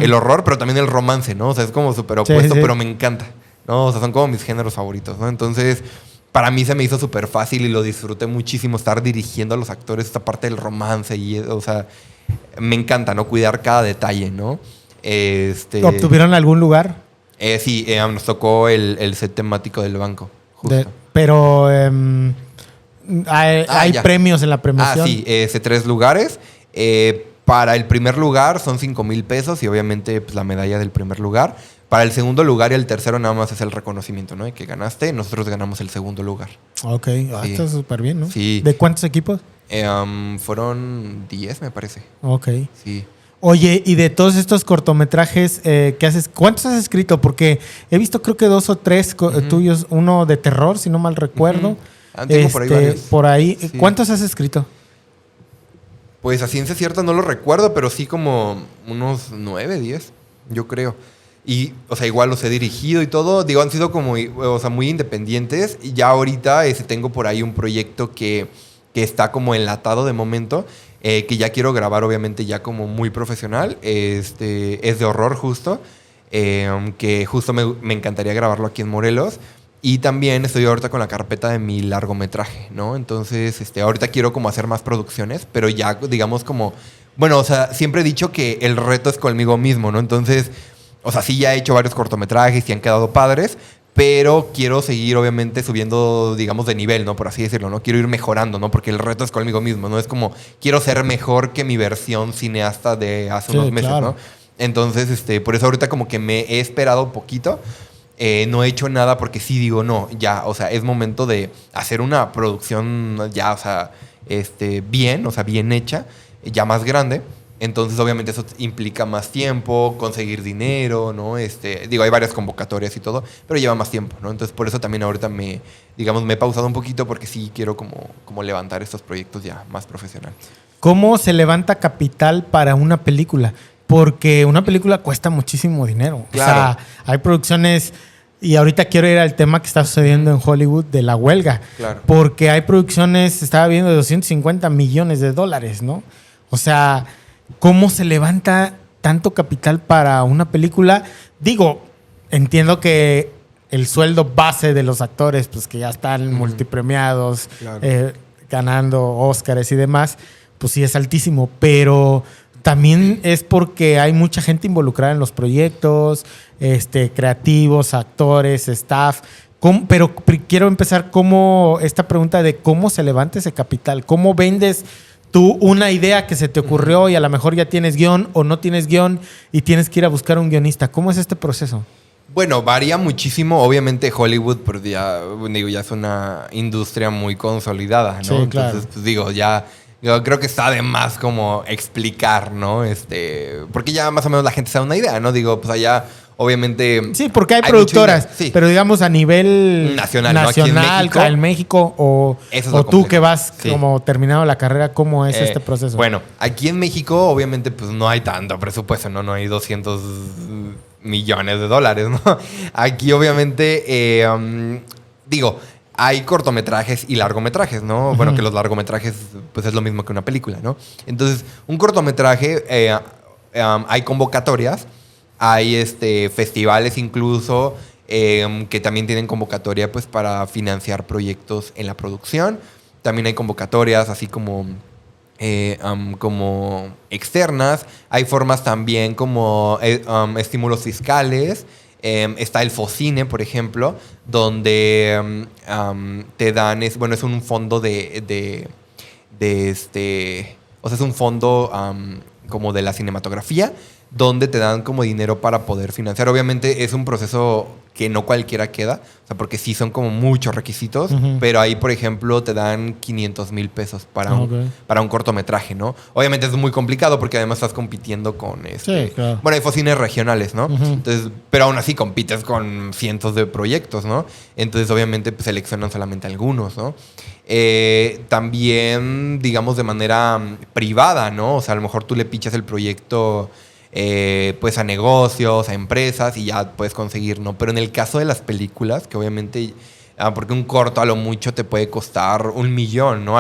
El horror, pero también el romance, ¿no? O sea, es como súper opuesto, pero me encanta, ¿no? O sea, son como mis géneros favoritos, ¿no? Entonces, para mí se me hizo súper fácil y lo disfruté muchísimo estar dirigiendo a los actores esta parte del romance. Y, o sea, me encanta, ¿no? Cuidar cada detalle, ¿no? ¿Obtuvieron algún lugar? Sí, nos tocó el set temático del banco, justo. Pero hay premios en la premiación. Sí, 3 lugares. Para el primer lugar son 5,000 pesos y obviamente pues, la medalla del primer lugar. Para el segundo lugar y el tercero nada más es el reconocimiento, ¿no? De que ganaste. Nosotros ganamos el segundo lugar. Ok, sí. Está súper bien, ¿no? Sí. ¿De cuántos equipos? Fueron 10, me parece. Ok. Sí. Oye, y de todos estos cortometrajes que haces, ¿cuántos has escrito? Porque he visto creo que 2 o 3 tuyos, uno de terror, si no mal recuerdo. Tengo por ahí varios. Por ahí. Sí. ¿Cuántos has escrito? Pues a ciencia cierta no lo recuerdo, pero sí como unos 9, 10, yo creo. Y, o sea, igual los he dirigido y todo. Digo, han sido como, o sea, muy independientes. Y ya ahorita tengo por ahí un proyecto que está como enlatado de momento, que ya quiero grabar, obviamente, ya como muy profesional. Es de horror justo, que justo me encantaría grabarlo aquí en Morelos. Y también estoy ahorita con la carpeta de mi largometraje, ¿no? Entonces, ahorita quiero como hacer más producciones, pero ya, digamos, como... Bueno, o sea, siempre he dicho que el reto es conmigo mismo, ¿no? Entonces, o sea, sí ya he hecho varios cortometrajes y han quedado padres, pero quiero seguir, obviamente, subiendo, digamos, de nivel, ¿no? Por así decirlo, ¿no? Quiero ir mejorando, ¿no? Porque el reto es conmigo mismo, ¿no? Es como, quiero ser mejor que mi versión cineasta de hace unos meses, claro, ¿no? Entonces, por eso ahorita como que me he esperado poquito. No he hecho nada porque sí digo, no, ya, o sea, es momento de hacer una producción ya, o sea, bien, o sea, bien hecha, ya más grande. Entonces, obviamente, eso implica más tiempo, conseguir dinero, ¿no? Digo, hay varias convocatorias y todo, pero lleva más tiempo, ¿no? Entonces, por eso también ahorita me he pausado un poquito porque sí quiero como levantar estos proyectos ya más profesionales. ¿Cómo se levanta capital para una película? Porque una película cuesta muchísimo dinero. Claro. O sea, hay producciones... Y ahorita quiero ir al tema que está sucediendo en Hollywood de la huelga. Claro. Porque hay producciones, estaba viendo, de 250 millones de dólares, ¿no? O sea, ¿cómo se levanta tanto capital para una película? Digo, entiendo que el sueldo base de los actores, pues que ya están multipremiados, claro, ganando Óscares y demás, pues sí es altísimo, pero... También es porque hay mucha gente involucrada en los proyectos, creativos, actores, staff. Pero quiero empezar esta pregunta de cómo se levanta ese capital. ¿Cómo vendes tú una idea que se te ocurrió y a lo mejor ya tienes guión o no tienes guión y tienes que ir a buscar un guionista? ¿Cómo es este proceso? Bueno, varía muchísimo. Obviamente Hollywood, pero ya es una industria muy consolidada, ¿no? Sí, claro. Entonces, pues digo, ya... Yo creo que está de más como explicar, ¿no? Porque ya más o menos la gente se da una idea, ¿no? Digo, pues allá obviamente... Sí, porque hay productoras, sí, pero digamos a nivel nacional ¿no? Aquí en México o tú que vas como terminado la carrera, ¿cómo es este proceso? Bueno, aquí en México obviamente pues no hay tanto presupuesto, ¿no? No hay 200 millones de dólares, ¿no? Aquí obviamente, hay cortometrajes y largometrajes, ¿no? Bueno, que los largometrajes pues es lo mismo que una película, ¿no? Entonces, un cortometraje, hay convocatorias, hay festivales incluso que también tienen convocatoria pues para financiar proyectos en la producción. También hay convocatorias así como externas. Hay formas también como estímulos fiscales. Está el Focine, por ejemplo, donde te dan, es un fondo o sea, es un fondo como de la cinematografía, donde te dan como dinero para poder financiar. Obviamente es un proceso que no cualquiera queda, o sea, porque sí son como muchos requisitos, pero ahí, por ejemplo, te dan 500,000 pesos para un cortometraje, ¿no? Obviamente es muy complicado porque además estás compitiendo con Sí, claro. Bueno, hay focines regionales, ¿no? Entonces, pero aún así compites con cientos de proyectos, ¿no? Entonces, obviamente, pues, seleccionan solamente algunos, ¿no? También, digamos, de manera privada, ¿no? O sea, a lo mejor tú le pichas el proyecto... pues a negocios, a empresas y ya puedes conseguir, ¿no? Pero en el caso de las películas, que obviamente, porque un corto a lo mucho te puede costar 1 millón, ¿no?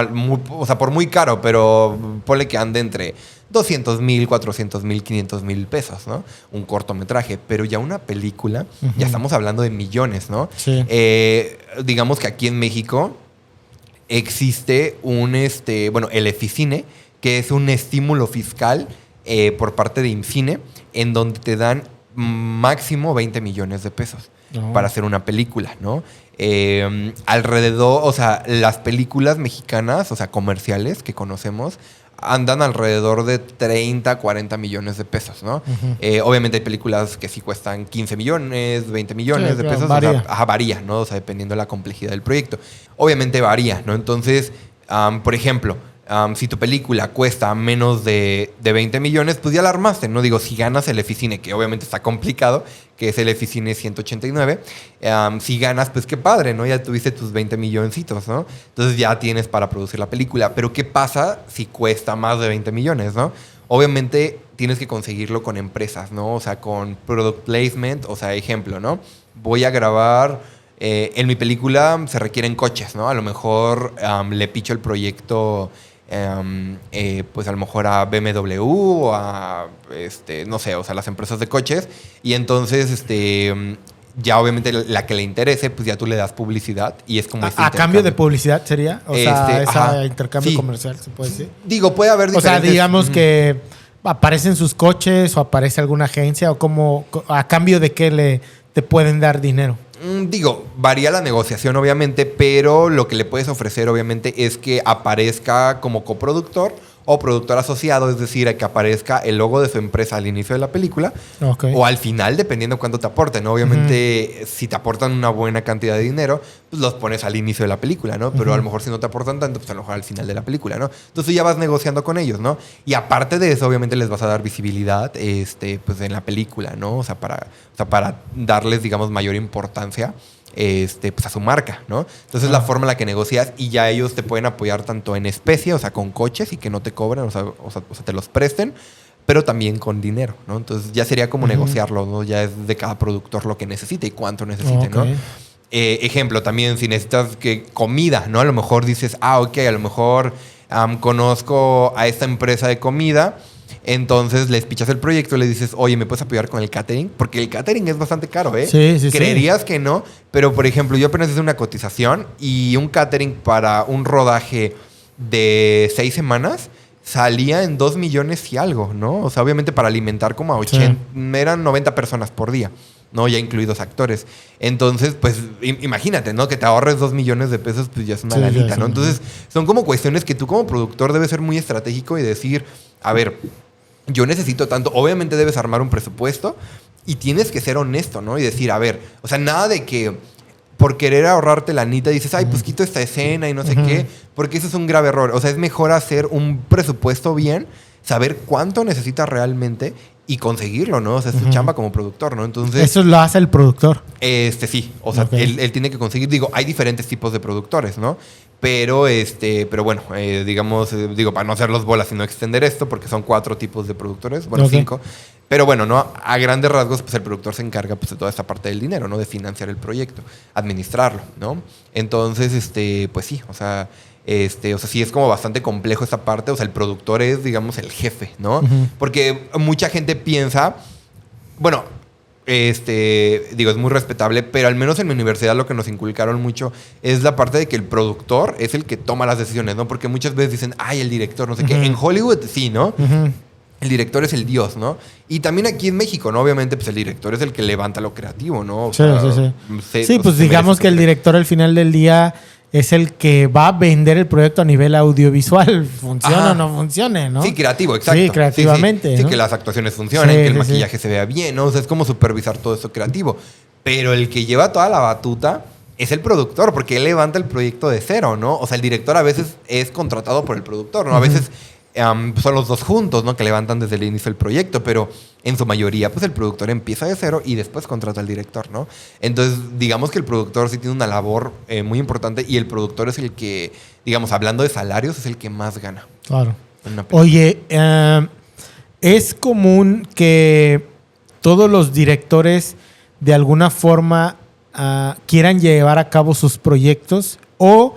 O sea, por muy caro, pero ponle que ande entre $200,000, $400,000, $500,000 pesos, ¿no? Un cortometraje. Pero ya una película, ya estamos hablando de millones, ¿no? Sí. Digamos que aquí en México existe el Eficine, que es un estímulo fiscal por parte de IMCINE, en donde te dan máximo 20 millones de pesos para hacer una película, ¿no? Alrededor, o sea, las películas mexicanas, o sea, comerciales que conocemos, andan alrededor de 30, 40 millones de pesos, ¿no? Obviamente hay películas que sí cuestan 15 millones, 20 millones de pesos. Varía. O sea, varía, ¿no? O sea, dependiendo de la complejidad del proyecto. Obviamente varía, ¿no? Entonces, por ejemplo, si tu película cuesta menos de 20 millones, pues ya la armaste, ¿no? Digo, si ganas el Eficine, que obviamente está complicado, que es el Eficine 189, si ganas, pues qué padre, ¿no? Ya tuviste tus 20 milloncitos, ¿no? Entonces ya tienes para producir la película. Pero ¿qué pasa si cuesta más de 20 millones, ¿no? Obviamente tienes que conseguirlo con empresas, ¿no? O sea, con product placement, o sea, ejemplo, ¿no? Voy a grabar... en mi película se requieren coches, ¿no? A lo mejor le picho el proyecto... pues a lo mejor a BMW o a no sé, o sea, las empresas de coches, y entonces ya obviamente la que le interese, pues ya tú le das publicidad y es como ¿A cambio de publicidad sería? O sea, ese intercambio comercial, ¿se puede decir? Digo, puede haber diferentes... O sea, digamos que aparecen sus coches o aparece alguna agencia, o como a cambio de qué te pueden dar dinero. Digo, varía la negociación obviamente, pero lo que le puedes ofrecer obviamente es que aparezca como coproductor o productor asociado, es decir, que aparezca el logo de su empresa al inicio de la película o al final, dependiendo cuánto te aporten, ¿no? Obviamente, si te aportan una buena cantidad de dinero, pues los pones al inicio de la película, ¿no? Pero a lo mejor si no te aportan tanto, pues a lo mejor al final de la película, ¿no? Entonces ya vas negociando con ellos, ¿no? Y aparte de eso, obviamente les vas a dar visibilidad pues en la película, ¿no? O sea, para darles, digamos, mayor importancia pues a su marca, ¿no? Entonces la forma en la que negocias, y ya ellos te pueden apoyar tanto en especie, o sea, con coches y que no te cobren, o sea, te los presten, pero también con dinero, ¿no? Entonces ya sería como negociarlo, ¿no? Ya es de cada productor lo que necesite y cuánto necesite, ¿no? Ejemplo, también si necesitas comida, ¿no? A lo mejor dices, ok, a lo mejor conozco a esta empresa de comida. Entonces les pichas el proyecto y le dices, oye, ¿me puedes apoyar con el catering? Porque el catering es bastante caro, ¿eh? Sí. Creerías que no, pero por ejemplo, yo apenas hice una cotización y un catering para un rodaje de 6 semanas salía en 2 millones y algo, ¿no? O sea, obviamente para alimentar como a 80, eran 90 personas por día, ¿no? Ya incluidos actores. Entonces, pues imagínate, ¿no? Que te ahorres 2 millones de pesos, pues ya es una lanita, ¿no? Entonces, son como cuestiones que tú como productor debes ser muy estratégico y decir, a ver, yo necesito tanto. Obviamente debes armar un presupuesto y tienes que ser honesto, ¿no? Y decir, a ver, o sea, nada de que por querer ahorrarte la anita dices, ay, pues quito esta escena y no sé qué, porque eso es un grave error. O sea, es mejor hacer un presupuesto bien, saber cuánto necesitas realmente y conseguirlo, ¿no? O sea, es tu chamba como productor, ¿no? Entonces... Eso lo hace el productor. Sí. O sea, él tiene que conseguir... Digo, hay diferentes tipos de productores, ¿no? Pero bueno, digamos, para no hacer los bolas y no extender esto, porque son 4 tipos de productores, bueno, 5. Pero bueno, ¿no? A grandes rasgos, pues el productor se encarga pues, de toda esta parte del dinero, ¿no? De financiar el proyecto, administrarlo, ¿no? Entonces, pues sí, o sea, sí es como bastante complejo esta parte. O sea, el productor es, digamos, el jefe, ¿no? Porque mucha gente piensa, bueno, digo, es muy respetable, pero al menos en mi universidad lo que nos inculcaron mucho es la parte de que el productor es el que toma las decisiones, ¿no? Porque muchas veces dicen, ay, el director, no sé qué. En Hollywood sí, ¿no? El director es el dios, ¿no? Y también aquí en México, ¿no? Obviamente, pues el director es el que levanta lo creativo, ¿no? O sea, sí, pues digamos que el director al final del día es el que va a vender el proyecto a nivel audiovisual. Funciona o no funcione, ¿no? Sí, creativo, exacto. Sí, creativamente. Sí, ¿no? que las actuaciones funcionen, que el maquillaje se vea bien, ¿no? O sea, es como supervisar todo eso creativo. Pero el que lleva toda la batuta es el productor, porque él levanta el proyecto de cero, ¿no? O sea, el director a veces es contratado por el productor, ¿no? A veces son los dos juntos, ¿no? Que levantan desde el inicio el proyecto, pero en su mayoría, pues el productor empieza de cero y después contrata al director, ¿no? Entonces, digamos que el productor sí tiene una labor muy importante y el productor es el que, digamos, hablando de salarios, es el que más gana. Claro. Oye, es común que todos los directores de alguna forma quieran llevar a cabo sus proyectos, o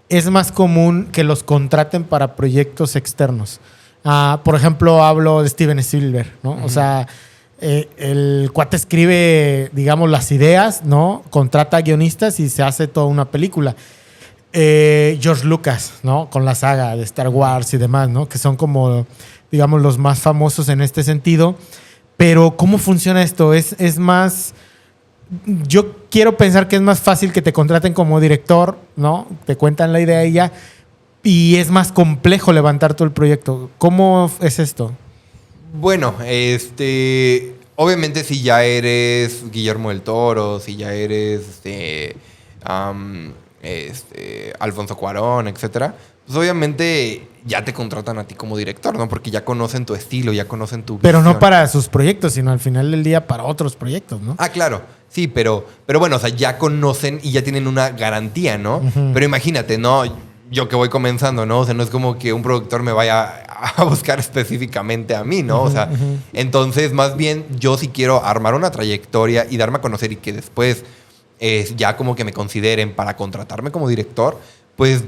es más común que los contraten para proyectos externos. Por ejemplo, hablo de Steven Spielberg, ¿no? O sea, el cuate escribe, digamos, las ideas, ¿no? Contrata guionistas y se hace toda una película. George Lucas, ¿no? Con la saga de Star Wars y demás, ¿no? Que son como, digamos, los más famosos en este sentido. Pero, ¿cómo funciona esto? Es más... Yo quiero pensar que es más fácil que te contraten como director, ¿no? Te cuentan la idea y ya. Y es más complejo levantar todo el proyecto. ¿Cómo es esto? Bueno, obviamente si ya eres Guillermo del Toro, si ya eres Alfonso Cuarón, etcétera, pues obviamente ya te contratan a ti como director, ¿no? Porque ya conocen tu estilo, ya conocen tu Pero visión. no para sus proyectos, sino al final del día para otros proyectos, ¿no? Ah, claro. Sí, pero bueno, o sea, ya conocen y ya tienen una garantía, ¿no? Ujú. Pero imagínate, ¿no? Yo que voy comenzando, ¿no? O sea, no es como que un productor me vaya a buscar específicamente a mí, ¿no? O sea, entonces, más bien, yo sí quiero armar una trayectoria y darme a conocer y que después ya como que me consideren para contratarme como director, pues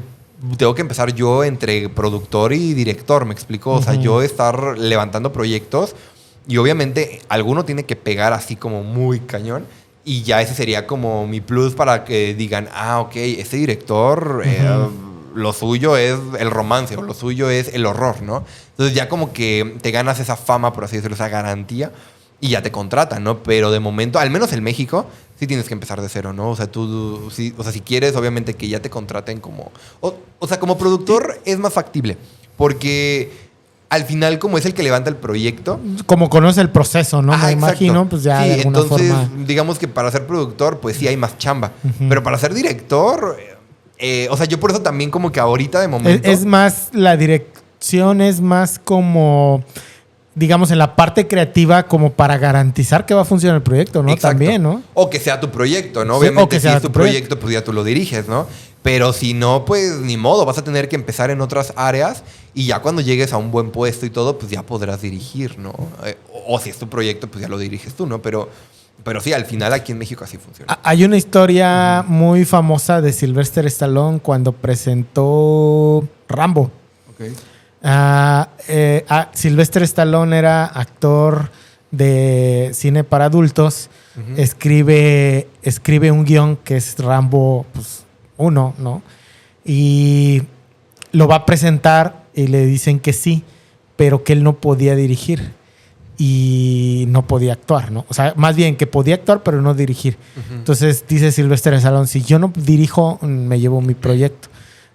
tengo que empezar yo entre productor y director, ¿me explico? O sea, yo estar levantando proyectos y obviamente alguno tiene que pegar así como muy cañón. Y ya ese sería como mi plus para que digan, ok, este director, lo suyo es el romance o lo suyo es el horror, ¿no? Entonces ya como que te ganas esa fama, por así decirlo, esa garantía y ya te contratan, ¿no? Pero de momento, al menos en México, sí tienes que empezar de cero, ¿no? O sea, si quieres, obviamente que ya te contraten como... O sea, como productor es más factible porque... Al final, como es el que levanta el proyecto... Como conoce el proceso, ¿no? Me exacto. imagino, pues ya sí, de alguna entonces, forma... digamos que para ser productor, pues sí hay más chamba. Pero para ser director... o sea, yo por eso también como que ahorita de momento... Es más, la dirección es más como, digamos, en la parte creativa como para garantizar que va a funcionar el proyecto, ¿no? Exacto. También, ¿no? O que sea tu proyecto, ¿no? Sí, Obviamente, o que si sea es tu tu proyecto, pues ya tú lo diriges, ¿no? Pero si no, pues ni modo, vas a tener que empezar en otras áreas y ya cuando llegues a un buen puesto y todo, pues ya podrás dirigir, ¿no? O si es tu proyecto, pues ya lo diriges tú, ¿no? Pero sí, al final aquí en México así funciona. Hay una historia muy famosa de Sylvester Stallone cuando presentó Rambo. Okay. Sylvester Stallone era actor de cine para adultos. Escribe un guión que es Rambo, pues, 1, ¿no? Y lo va a presentar y le dicen que sí, pero que él no podía dirigir y no podía actuar, ¿no? O sea, más bien que podía actuar, pero no dirigir. Entonces dice Sylvester Stallone, si yo no dirijo, me llevo mi proyecto.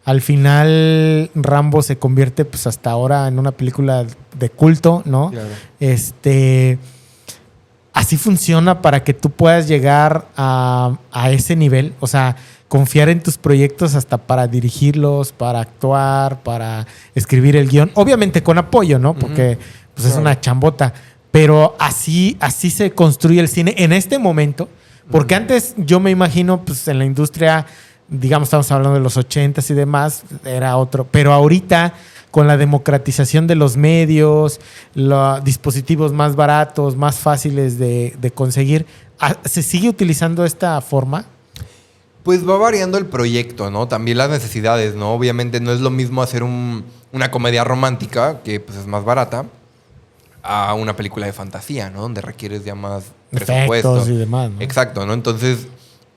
Al final, Rambo se convierte, pues, hasta ahora en una película de culto, ¿no? Claro. Así funciona para que tú puedas llegar a ese nivel. O sea, confiar en tus proyectos hasta para dirigirlos, para actuar, para escribir el guión. Obviamente con apoyo, ¿no? Porque pues, es una chambota. Pero así se construye el cine en este momento. Porque antes yo me imagino, pues en la industria, digamos, estamos hablando de los 80s y demás, era otro. Pero ahorita, con la democratización de los medios, los dispositivos más baratos, más fáciles de conseguir, ¿se sigue utilizando esta forma? Pues va variando el proyecto, ¿no? También las necesidades, ¿no? Obviamente no es lo mismo hacer una comedia romántica, que pues es más barata, a una película de fantasía, ¿no? Donde requieres ya más presupuesto. Efectos y demás, ¿no? Exacto, ¿no? Entonces,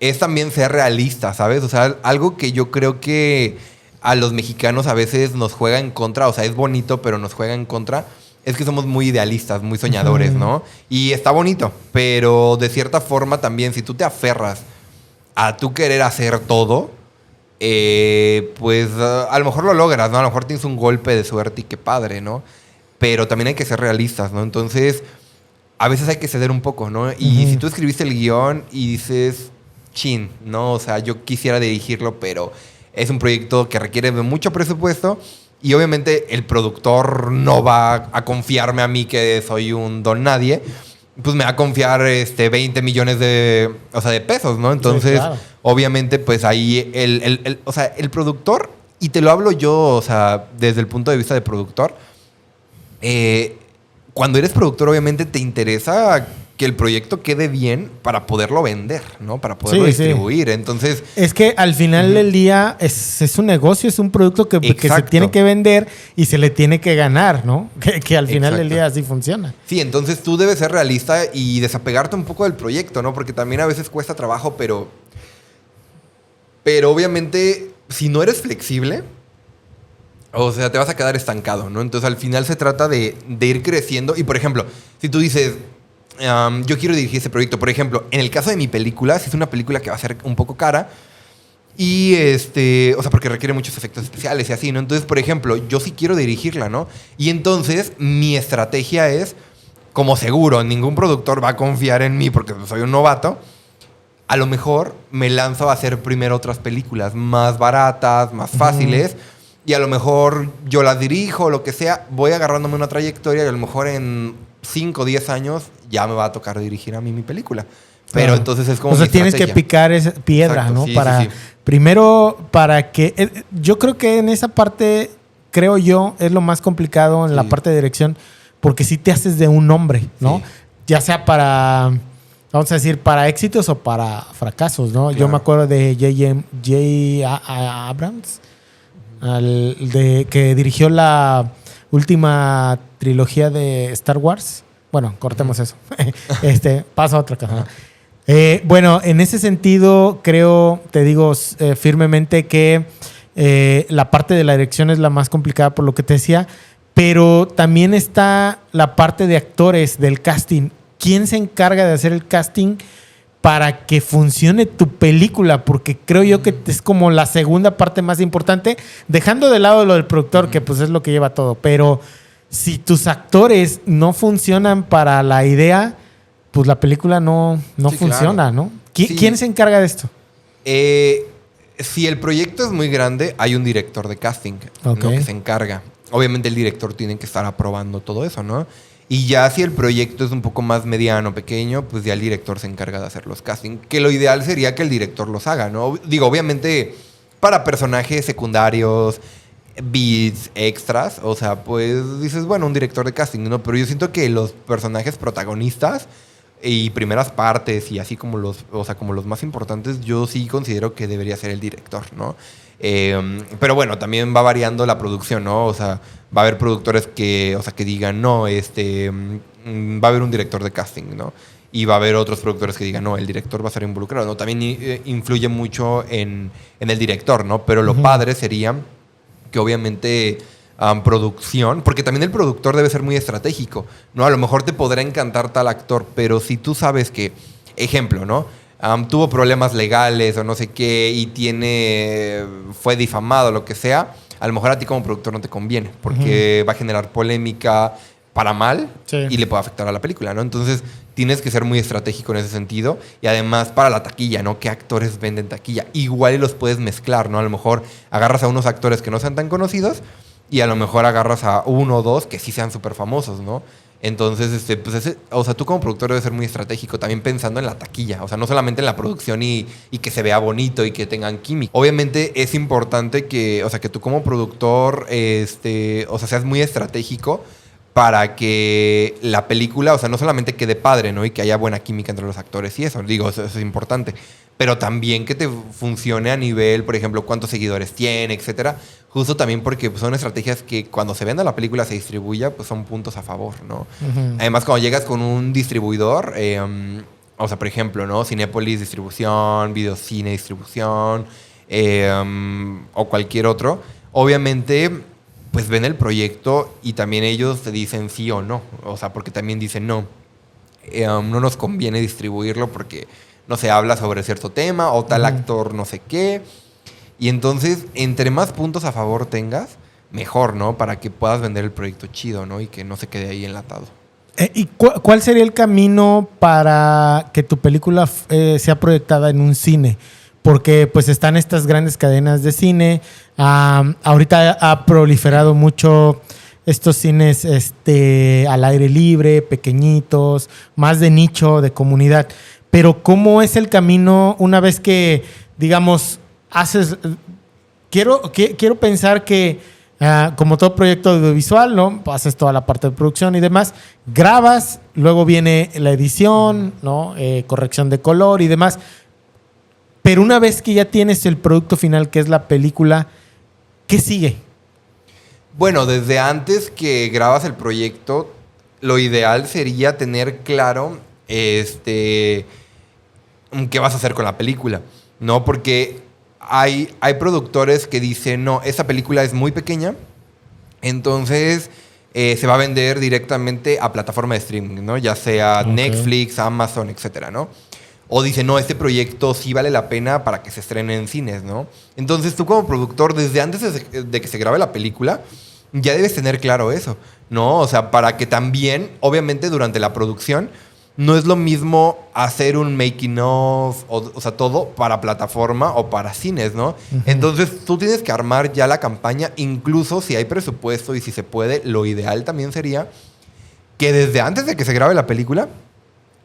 es también ser realista, ¿sabes? O sea, algo que yo creo que a los mexicanos a veces nos juega en contra, o sea, es bonito, pero nos juega en contra, es que somos muy idealistas, muy soñadores, ¿no? Y está bonito, pero de cierta forma también, si tú te aferras a tú querer hacer todo, pues a lo mejor lo logras, ¿no? A lo mejor tienes un golpe de suerte y qué padre, ¿no? Pero también hay que ser realistas, ¿no? Entonces, a veces hay que ceder un poco, ¿no? Y si tú escribiste el guión y dices, chin, ¿no? O sea, yo quisiera dirigirlo, pero es un proyecto que requiere de mucho presupuesto y obviamente el productor no va a confiarme a mí que soy un don nadie, pues me va a confiar 20 millones de pesos, ¿no? Entonces, sí, claro. Obviamente, pues ahí el productor, y te lo hablo yo, o sea, desde el punto de vista de productor, cuando eres productor, obviamente te interesa que el proyecto quede bien para poderlo vender, ¿no? Para poderlo distribuir. Sí. Entonces... Es que al final del día es un negocio, es un producto que se tiene que vender y se le tiene que ganar, ¿no? Que al final del día así funciona. Sí, entonces tú debes ser realista y desapegarte un poco del proyecto, ¿no? Porque también a veces cuesta trabajo, pero obviamente si no eres flexible, o sea, te vas a quedar estancado, ¿no? Entonces al final se trata de ir creciendo. Y por ejemplo, si tú dices... yo quiero dirigir este proyecto. Por ejemplo, en el caso de mi película, si es una película que va a ser un poco cara y o sea, porque requiere muchos efectos especiales y así, ¿no? Entonces, por ejemplo, yo sí quiero dirigirla, ¿no? Y entonces mi estrategia es, como seguro, ningún productor va a confiar en mí porque soy un novato, a lo mejor me lanzo a hacer primero otras películas más baratas, más fáciles, y a lo mejor yo las dirijo o lo que sea, voy agarrándome una trayectoria y a lo mejor en 5 o 10 años ya me va a tocar dirigir a mí mi película. Pero entonces es como... O sea, tienes que picar esa piedra, exacto, ¿no? Sí, para, sí. Primero, para que... Yo creo que en esa parte, creo yo, es lo más complicado en la parte de dirección, porque sí te haces de un nombre, ¿no? Sí. Ya sea para... Vamos a decir, para éxitos o para fracasos, ¿no? Claro. Yo me acuerdo de J. Abrams, que dirigió la última trilogía de Star Wars. Bueno, cortemos eso. Pasa a otra cosa. Bueno, en ese sentido, creo, te digo firmemente que la parte de la dirección es la más complicada por lo que te decía, pero también está la parte de actores, del casting. ¿Quién se encarga de hacer el casting para que funcione tu película? Porque creo yo que es como la segunda parte más importante, dejando de lado lo del productor, que pues es lo que lleva todo. Pero si tus actores no funcionan para la idea, pues la película no funciona, claro. ¿No? ¿Quién se encarga de esto? Si el proyecto es muy grande, hay un director de casting, ¿no? Que se encarga. Obviamente el director tiene que estar aprobando todo eso, ¿no? Y ya si el proyecto es un poco más mediano, pequeño, pues ya el director se encarga de hacer los castings. Que lo ideal sería que el director los haga, ¿no? Digo, obviamente para personajes secundarios, beats, extras, o sea, pues dices, bueno, un director de casting, ¿no? Pero yo siento que los personajes protagonistas y primeras partes y así como los más importantes, yo sí considero que debería ser el director, ¿no? Pero bueno, también va variando la producción, ¿no? O sea, va a haber productores que digan, no, va a haber un director de casting, ¿no? Y va a haber otros productores que digan, no, el director va a estar involucrado, ¿no? También influye mucho en el director, ¿no? Pero lo padre sería que obviamente producción, porque también el productor debe ser muy estratégico, ¿no? A lo mejor te podrá encantar tal actor, pero si tú sabes que, ejemplo, ¿no? Tuvo problemas legales o no sé qué y fue difamado, lo que sea, a lo mejor a ti como productor no te conviene porque va a generar polémica para mal y le puede afectar a la película, ¿no? Entonces tienes que ser muy estratégico en ese sentido y además para la taquilla, ¿no? ¿Qué actores venden taquilla? Igual y los puedes mezclar, ¿no? A lo mejor agarras a unos actores que no sean tan conocidos y a lo mejor agarras a uno o dos que sí sean súper famosos, ¿no? Entonces, o sea, tú como productor debes ser muy estratégico, también pensando en la taquilla, o sea, no solamente en la producción y que se vea bonito y que tengan química. Obviamente es importante que, o sea, que tú como productor, o sea, seas muy estratégico para que la película, o sea, no solamente quede padre, ¿no? Y que haya buena química entre los actores y eso, digo, eso es importante, pero también que te funcione a nivel, por ejemplo, cuántos seguidores tiene, etcétera. Justo también porque son estrategias que cuando se venda la película, se distribuya, pues son puntos a favor, ¿no? Además, cuando llegas con un distribuidor, o sea, por ejemplo, ¿no? Cinépolis distribución, Videocine distribución, o cualquier otro, obviamente, pues ven el proyecto y también ellos te dicen sí o no. O sea, porque también dicen no nos conviene distribuirlo porque no se habla sobre cierto tema o tal actor no sé qué. Y entonces, entre más puntos a favor tengas, mejor, ¿no? Para que puedas vender el proyecto chido, ¿no? Y que no se quede ahí enlatado. ¿Y cuál sería el camino para que tu película sea proyectada en un cine? Porque pues están estas grandes cadenas de cine. Ahorita ha proliferado mucho estos cines al aire libre, pequeñitos, más de nicho, de comunidad. Pero ¿cómo es el camino una vez que, digamos, haces... Quiero pensar que Como todo proyecto audiovisual, ¿no? Haces toda la parte de producción y demás. Grabas, luego viene la edición, ¿no? Corrección de color y demás. Pero una vez que ya tienes el producto final, que es la película, ¿qué sigue? Bueno, desde antes que grabas el proyecto, lo ideal sería tener claro qué vas a hacer con la película, ¿no? Porque hay productores que dicen, no, esta película es muy pequeña, entonces se va a vender directamente a plataforma de streaming, ¿no? Ya sea Netflix, Amazon, etcétera, ¿no? O dicen, no, este proyecto sí vale la pena para que se estrene en cines, ¿no? Entonces tú como productor, desde antes de que se grabe la película, ya debes tener claro eso, ¿no? O sea, para que también, obviamente, durante la producción, no es lo mismo hacer un making of, o sea, todo para plataforma o para cines, ¿no? Uh-huh. Entonces, tú tienes que armar ya la campaña, incluso si hay presupuesto y si se puede, lo ideal también sería que desde antes de que se grabe la película,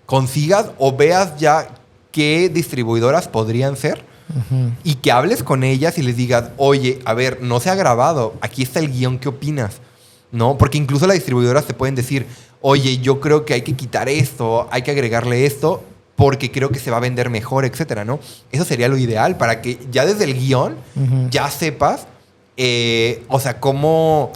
consigas o veas ya qué distribuidoras podrían ser. Uh-huh. Y que hables con ellas y les digas, oye, a ver, no se ha grabado, aquí está el guión, ¿qué opinas? ¿No? Porque incluso las distribuidoras te pueden decir, oye, yo creo que hay que quitar esto, hay que agregarle esto, porque creo que se va a vender mejor, etcétera, ¿no? Eso sería lo ideal, para que ya desde el guión uh-huh. ya sepas, cómo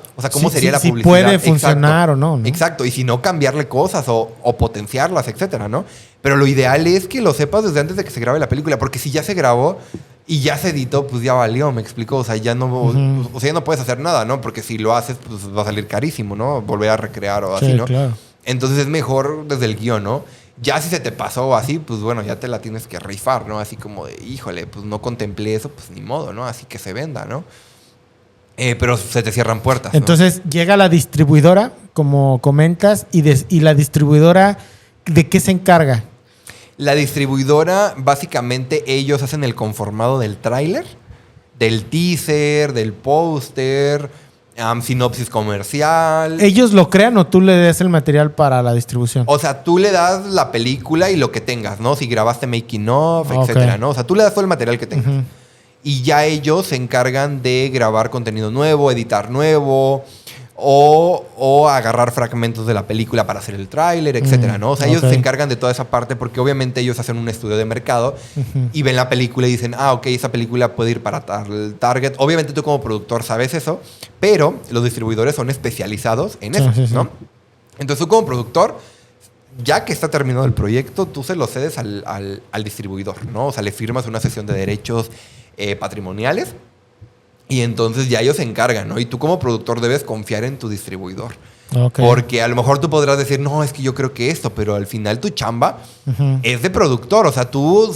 sería la publicidad. Si puede funcionar. Exacto. O no. Exacto, y si no, cambiarle cosas o potenciarlas, etcétera, ¿no? Pero lo ideal es que lo sepas desde antes de que se grabe la película, porque si ya se grabó y ya se editó, pues ya valió, me explico. O sea, ya no, uh-huh. O sea, ya no puedes hacer nada, ¿no? Porque si lo haces, pues va a salir carísimo, ¿no? Volver a recrear o así, ¿no? Claro. Entonces es mejor desde el guión, ¿no? Ya si se te pasó o así, pues bueno, ya te la tienes que rifar, ¿no? Así como de, híjole, pues no contemplé eso, pues ni modo, ¿no? Así que se venda, ¿no? Pero se te cierran puertas, ¿no? Entonces llega la distribuidora, como comentas, y la distribuidora, ¿de qué se encarga? La distribuidora, básicamente, ellos hacen el conformado del tráiler, del teaser, del póster, sinopsis comercial. ¿Ellos lo crean o tú le das el material para la distribución? O sea, tú le das la película y lo que tengas, ¿no? Si grabaste making of, etcétera, ¿no? O sea, tú le das todo el material que tengas. Uh-huh. Y ya ellos se encargan de grabar contenido nuevo, editar nuevo, o agarrar fragmentos de la película para hacer el tráiler, etcétera, ¿no? O sea, ellos se encargan de toda esa parte porque obviamente ellos hacen un estudio de mercado uh-huh. y ven la película y dicen, ok, esa película puede ir para tal target. Obviamente tú como productor sabes eso, pero los distribuidores son especializados en eso, ¿no? Entonces tú como productor, ya que está terminado el proyecto, tú se lo cedes al distribuidor, ¿no? O sea, le firmas una cesión de derechos patrimoniales y entonces ya ellos se encargan, ¿no? Y tú como productor debes confiar en tu distribuidor. Okay. Porque a lo mejor tú podrás decir, no, es que yo creo que esto, pero al final tu chamba uh-huh. es de productor. O sea, tú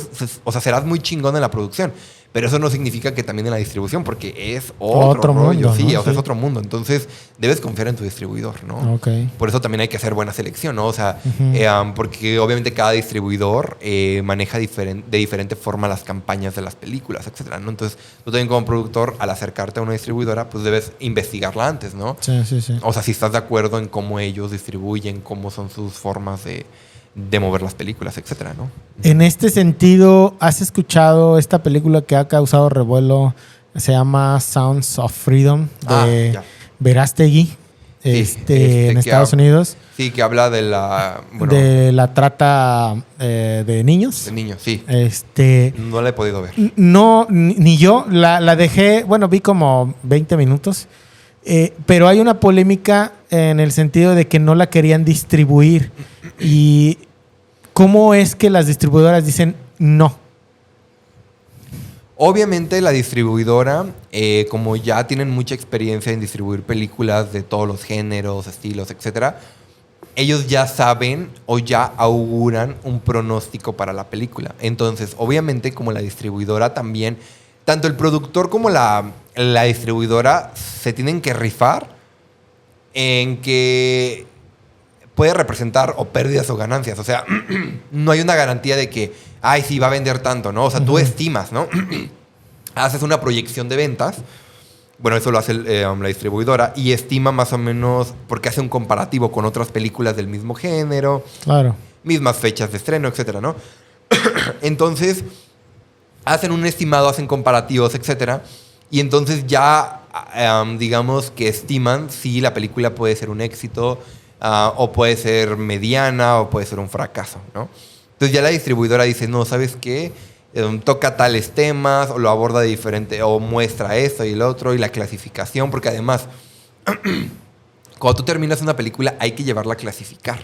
serás muy chingón en la producción. Pero eso no significa que también en la distribución, porque es otro rollo. Mundo, sí, ¿no? O sea, es otro mundo. Entonces, debes confiar en tu distribuidor, ¿no? Okay. Por eso también hay que hacer buena selección, ¿no? O sea, uh-huh. Porque obviamente cada distribuidor maneja de diferente forma las campañas de las películas, etcétera, ¿no? Entonces, tú también como productor, al acercarte a una distribuidora, pues debes investigarla antes, ¿no? Sí. O sea, si estás de acuerdo en cómo ellos distribuyen, cómo son sus formas de mover las películas, etcétera, ¿no? En este sentido, ¿has escuchado esta película que ha causado revuelo? Se llama Sounds of Freedom, de Verástegui, en Estados Unidos. Sí, que habla de la... Bueno, de la trata de niños. De niños, sí. No la he podido ver. No, ni yo. La dejé, vi como 20 minutos. Pero hay una polémica en el sentido de que no la querían distribuir. ¿Y cómo es que las distribuidoras dicen no? Obviamente la distribuidora, como ya tienen mucha experiencia en distribuir películas de todos los géneros, estilos, etcétera, ellos ya saben o ya auguran un pronóstico para la película. Entonces, obviamente, como la distribuidora también, tanto el productor como la distribuidora se tienen que rifar en que puede representar o pérdidas o ganancias. O sea, no hay una garantía de que, sí, va a vender tanto, ¿no? O sea, tú estimas, ¿no? Haces una proyección de ventas. Bueno, eso lo hace la distribuidora y estima más o menos porque hace un comparativo con otras películas del mismo género. Claro. Mismas fechas de estreno, etcétera, ¿no? Entonces, hacen un estimado, hacen comparativos, etcétera. Y entonces ya digamos que estiman si la película puede ser un éxito o puede ser mediana o puede ser un fracaso, ¿no? Entonces ya la distribuidora dice, no, ¿sabes qué? Toca tales temas o lo aborda de diferente o muestra esto y el otro y la clasificación, porque además cuando tú terminas una película hay que llevarla a clasificar.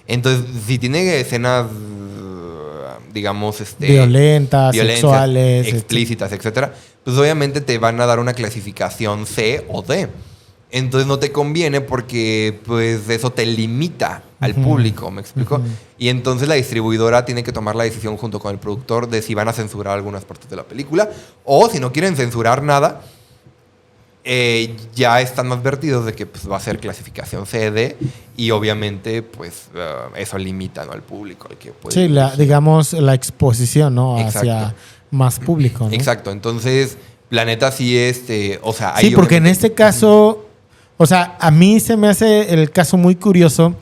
Entonces, si tiene escenas, digamos, violentas, sexuales, explícitas, etcétera, pues obviamente te van a dar una clasificación C o D. Entonces no te conviene porque pues eso te limita al público, ¿me explico? Y entonces la distribuidora tiene que tomar la decisión junto con el productor de si van a censurar algunas partes de la película o si no quieren censurar nada, ya están advertidos de que pues, va a ser clasificación CD y obviamente pues eso limita, ¿no? Al público. Al que puede sí, digamos la exposición, ¿no? Exacto. Hacia más público, ¿no? Exacto. Entonces, la neta sí, o sea... Sí, porque en este caso, o sea, a mí se me hace el caso muy curioso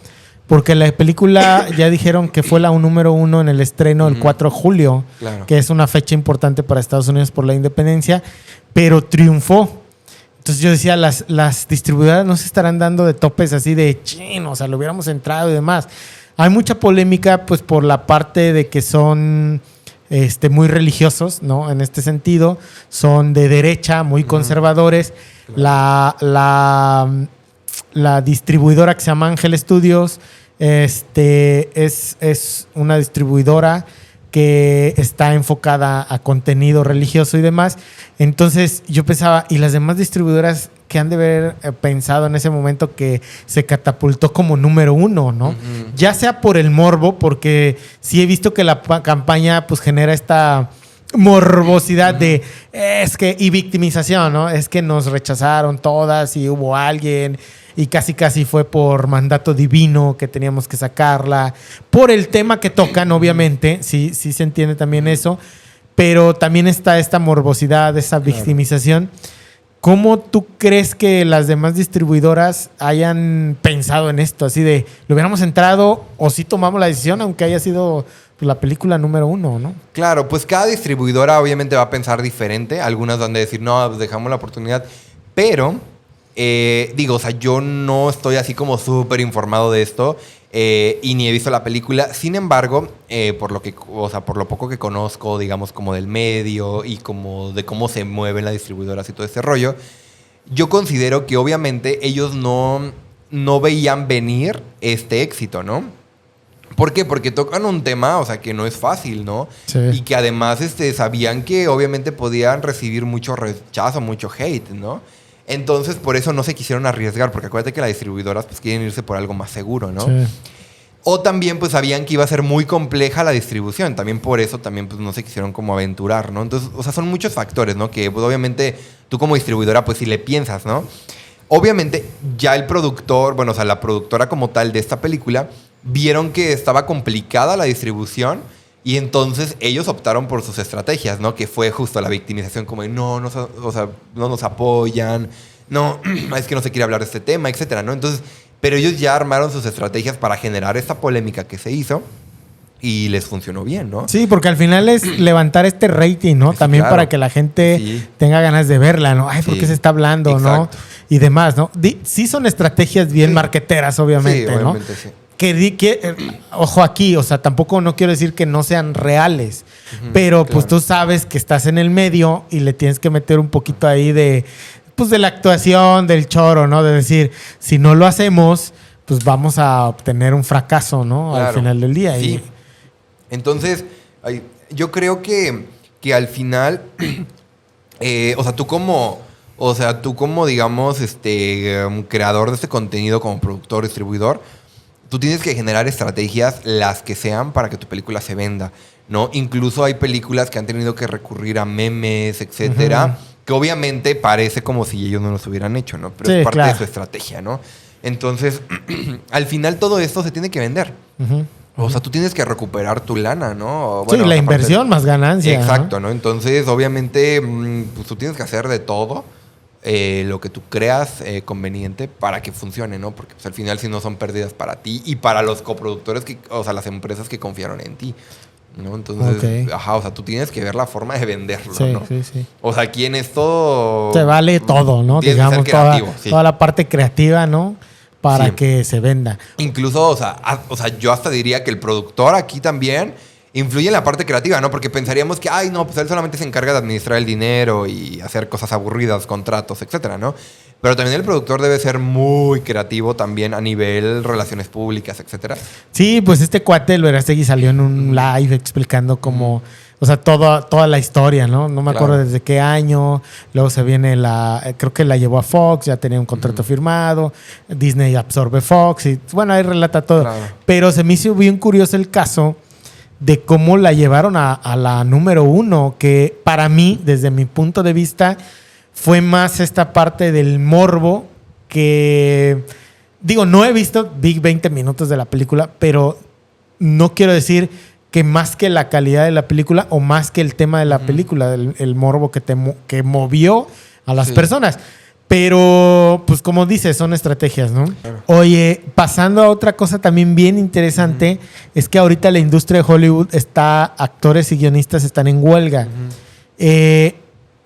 porque la película ya dijeron que fue la número 1 en el estreno el 4 de julio, claro. Que es una fecha importante para Estados Unidos por la independencia, pero triunfó. Entonces yo decía, las distribuidoras no se estarán dando de topes así de chin, o sea, lo hubiéramos entrado y demás. Hay mucha polémica, pues, por la parte de que son muy religiosos, ¿no? En este sentido, son de derecha, muy conservadores. La distribuidora que se llama Ángel Studios es una distribuidora que está enfocada a contenido religioso y demás. Entonces yo pensaba, ¿y las demás distribuidoras que han de haber pensado en ese momento que se catapultó como número 1, ¿no? Ya sea por el morbo, porque sí he visto que la campaña pues genera esta morbosidad de y victimización, ¿no? Es que nos rechazaron todas y hubo alguien y casi fue por mandato divino que teníamos que sacarla. Por el tema que tocan, obviamente, sí se entiende también eso, pero también está esta morbosidad, esa victimización. ¿Cómo tú crees que las demás distribuidoras hayan pensado en esto? Así de, ¿lo hubiéramos entrado o sí tomamos la decisión, aunque haya sido la película número 1, ¿no? Claro, pues cada distribuidora obviamente va a pensar diferente. Algunas van a decir, no, pues dejamos la oportunidad. Pero, o sea, yo no estoy así como súper informado de esto y ni he visto la película. Sin embargo, por lo poco que conozco, digamos, como del medio y como de cómo se mueven las distribuidoras y todo ese rollo, yo considero que obviamente ellos no veían venir este éxito, ¿no? ¿Por qué? Porque tocan un tema, o sea, que no es fácil, ¿no? Sí. Y que además sabían que obviamente podían recibir mucho rechazo, mucho hate, ¿no? Entonces, por eso no se quisieron arriesgar, porque acuérdate que las distribuidoras pues quieren irse por algo más seguro, ¿no? Sí. O también pues sabían que iba a ser muy compleja la distribución, también por eso también pues no se quisieron como aventurar, ¿no? Entonces, o sea, son muchos factores, ¿no? Que pues obviamente tú como distribuidora pues si le piensas, ¿no? Obviamente ya el productor, bueno, o sea, la productora como tal de esta película vieron que estaba complicada la distribución y entonces ellos optaron por sus estrategias, ¿no? Que fue justo la victimización, como de no nos apoyan, no, es que no se quiere hablar de este tema, etcétera, ¿no? Entonces, pero ellos ya armaron sus estrategias para generar esta polémica que se hizo y les funcionó bien, ¿no? Sí, porque al final es levantar este rating, ¿no? Sí, también claro. para que la gente tenga ganas de verla, ¿no? Ay, ¿por qué se está hablando, exacto. ¿no? Y demás, ¿no? Sí son estrategias bien marqueteras, obviamente, sí, obviamente, ¿no? sí. Ojo aquí, o sea, tampoco no quiero decir que no sean reales, pero pues tú sabes que estás en el medio y le tienes que meter un poquito ahí de la actuación, del choro, ¿no? De decir, si no lo hacemos, pues vamos a obtener un fracaso, ¿no? Claro. Al final del día. Sí. Entonces, yo creo que al final, tú como, digamos, creador de este contenido, como productor, distribuidor, tú tienes que generar estrategias, las que sean, para que tu película se venda, ¿no? Incluso hay películas que han tenido que recurrir a memes, etcétera, que obviamente parece como si ellos no los hubieran hecho, ¿no? Pero sí, es parte claro. de su estrategia, ¿no? Entonces, al final todo esto se tiene que vender. O sea, tú tienes que recuperar tu lana, ¿no? Bueno, sí, la inversión más ganancia. Exacto, ¿no? Entonces, obviamente, pues tú tienes que hacer de todo lo que tú creas conveniente para que funcione, ¿no? Porque pues, al final si no son pérdidas para ti y para los coproductores, las empresas que confiaron en ti, ¿no? Entonces, o sea, tú tienes que ver la forma de venderlo, ¿no? Sí. O sea, aquí en esto... Se vale todo, ¿no? Digamos, toda la parte creativa, ¿no? Para que se venda. Incluso, o sea, yo hasta diría que el productor aquí también influye en la parte creativa, ¿no? Porque pensaríamos que, ay, no, pues él solamente se encarga de administrar el dinero y hacer cosas aburridas, contratos, etcétera, ¿no? Pero también el productor debe ser muy creativo también a nivel relaciones públicas, etcétera. Sí, pues este cuate, el Verástegui, salió en un live explicando cómo, o sea, toda la historia, ¿no? No me acuerdo desde qué año. Luego se viene creo que la llevó a Fox, ya tenía un contrato firmado. Disney absorbe Fox y, bueno, ahí relata todo. Claro. Pero se me hizo bien curioso el caso de cómo la llevaron a la número 1, que para mí, desde mi punto de vista, fue más esta parte del morbo que... Digo, no he visto 20 minutos de la película, pero no quiero decir que más que la calidad de la película o más que el tema de la película, el morbo que movió a las personas. Pero, pues como dices, son estrategias, ¿no? Claro. Oye, pasando a otra cosa también bien interesante, es que ahorita la industria de Hollywood actores y guionistas están en huelga.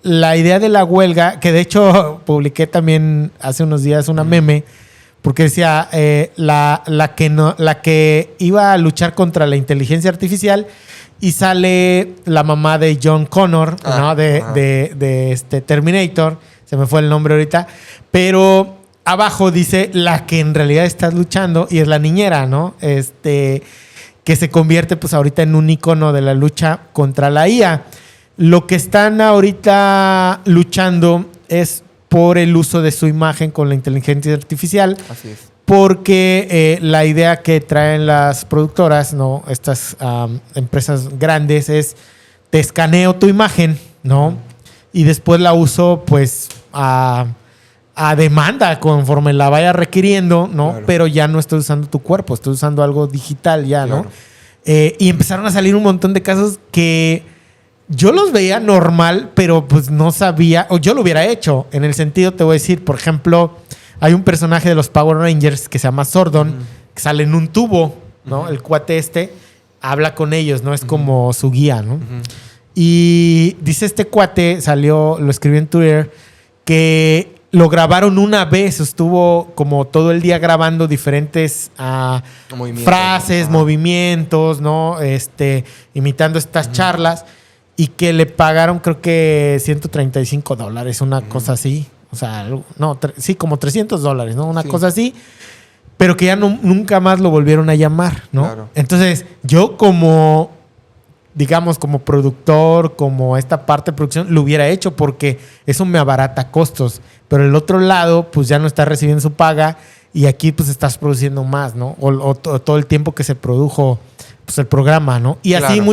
La idea de la huelga, que de hecho publiqué también hace unos días una meme, porque decía la que iba a luchar contra la inteligencia artificial y sale la mamá de John Connor, ¿no? de Terminator, se me fue el nombre ahorita, pero abajo dice la que en realidad está luchando y es la niñera, ¿no? Que se convierte pues ahorita en un icono de la lucha contra la IA. Lo que están ahorita luchando es por el uso de su imagen con la inteligencia artificial. Así es. Porque la idea que traen las productoras, ¿no? Estas empresas grandes, es te escaneo tu imagen, ¿no? Y después la uso, pues, a demanda conforme la vaya requiriendo, ¿no? Claro. Pero ya no estoy usando tu cuerpo, estoy usando algo digital ya, ¿no? Claro. Y empezaron a salir un montón de casos que yo los veía normal, pero pues no sabía, o yo lo hubiera hecho. En el sentido, te voy a decir, por ejemplo, hay un personaje de los Power Rangers que se llama Zordon, que sale en un tubo, ¿no? El cuate habla con ellos, ¿no? Es como su guía, ¿no? Y dice este cuate, lo escribió en Twitter, que lo grabaron una vez, estuvo como todo el día grabando diferentes frases, movimientos, ¿no? Imitando estas charlas, y que le pagaron creo que $135, una cosa así. O sea, no, sí, como $300, ¿no? Una cosa así. Pero que ya nunca más lo volvieron a llamar, ¿no? Claro. Entonces, yo como productor, como esta parte de producción, lo hubiera hecho porque eso me abarata costos. Pero el otro lado, pues ya no está recibiendo su paga y aquí pues estás produciendo más, ¿no? O todo el tiempo que se produjo pues el programa, ¿no? Y así claro.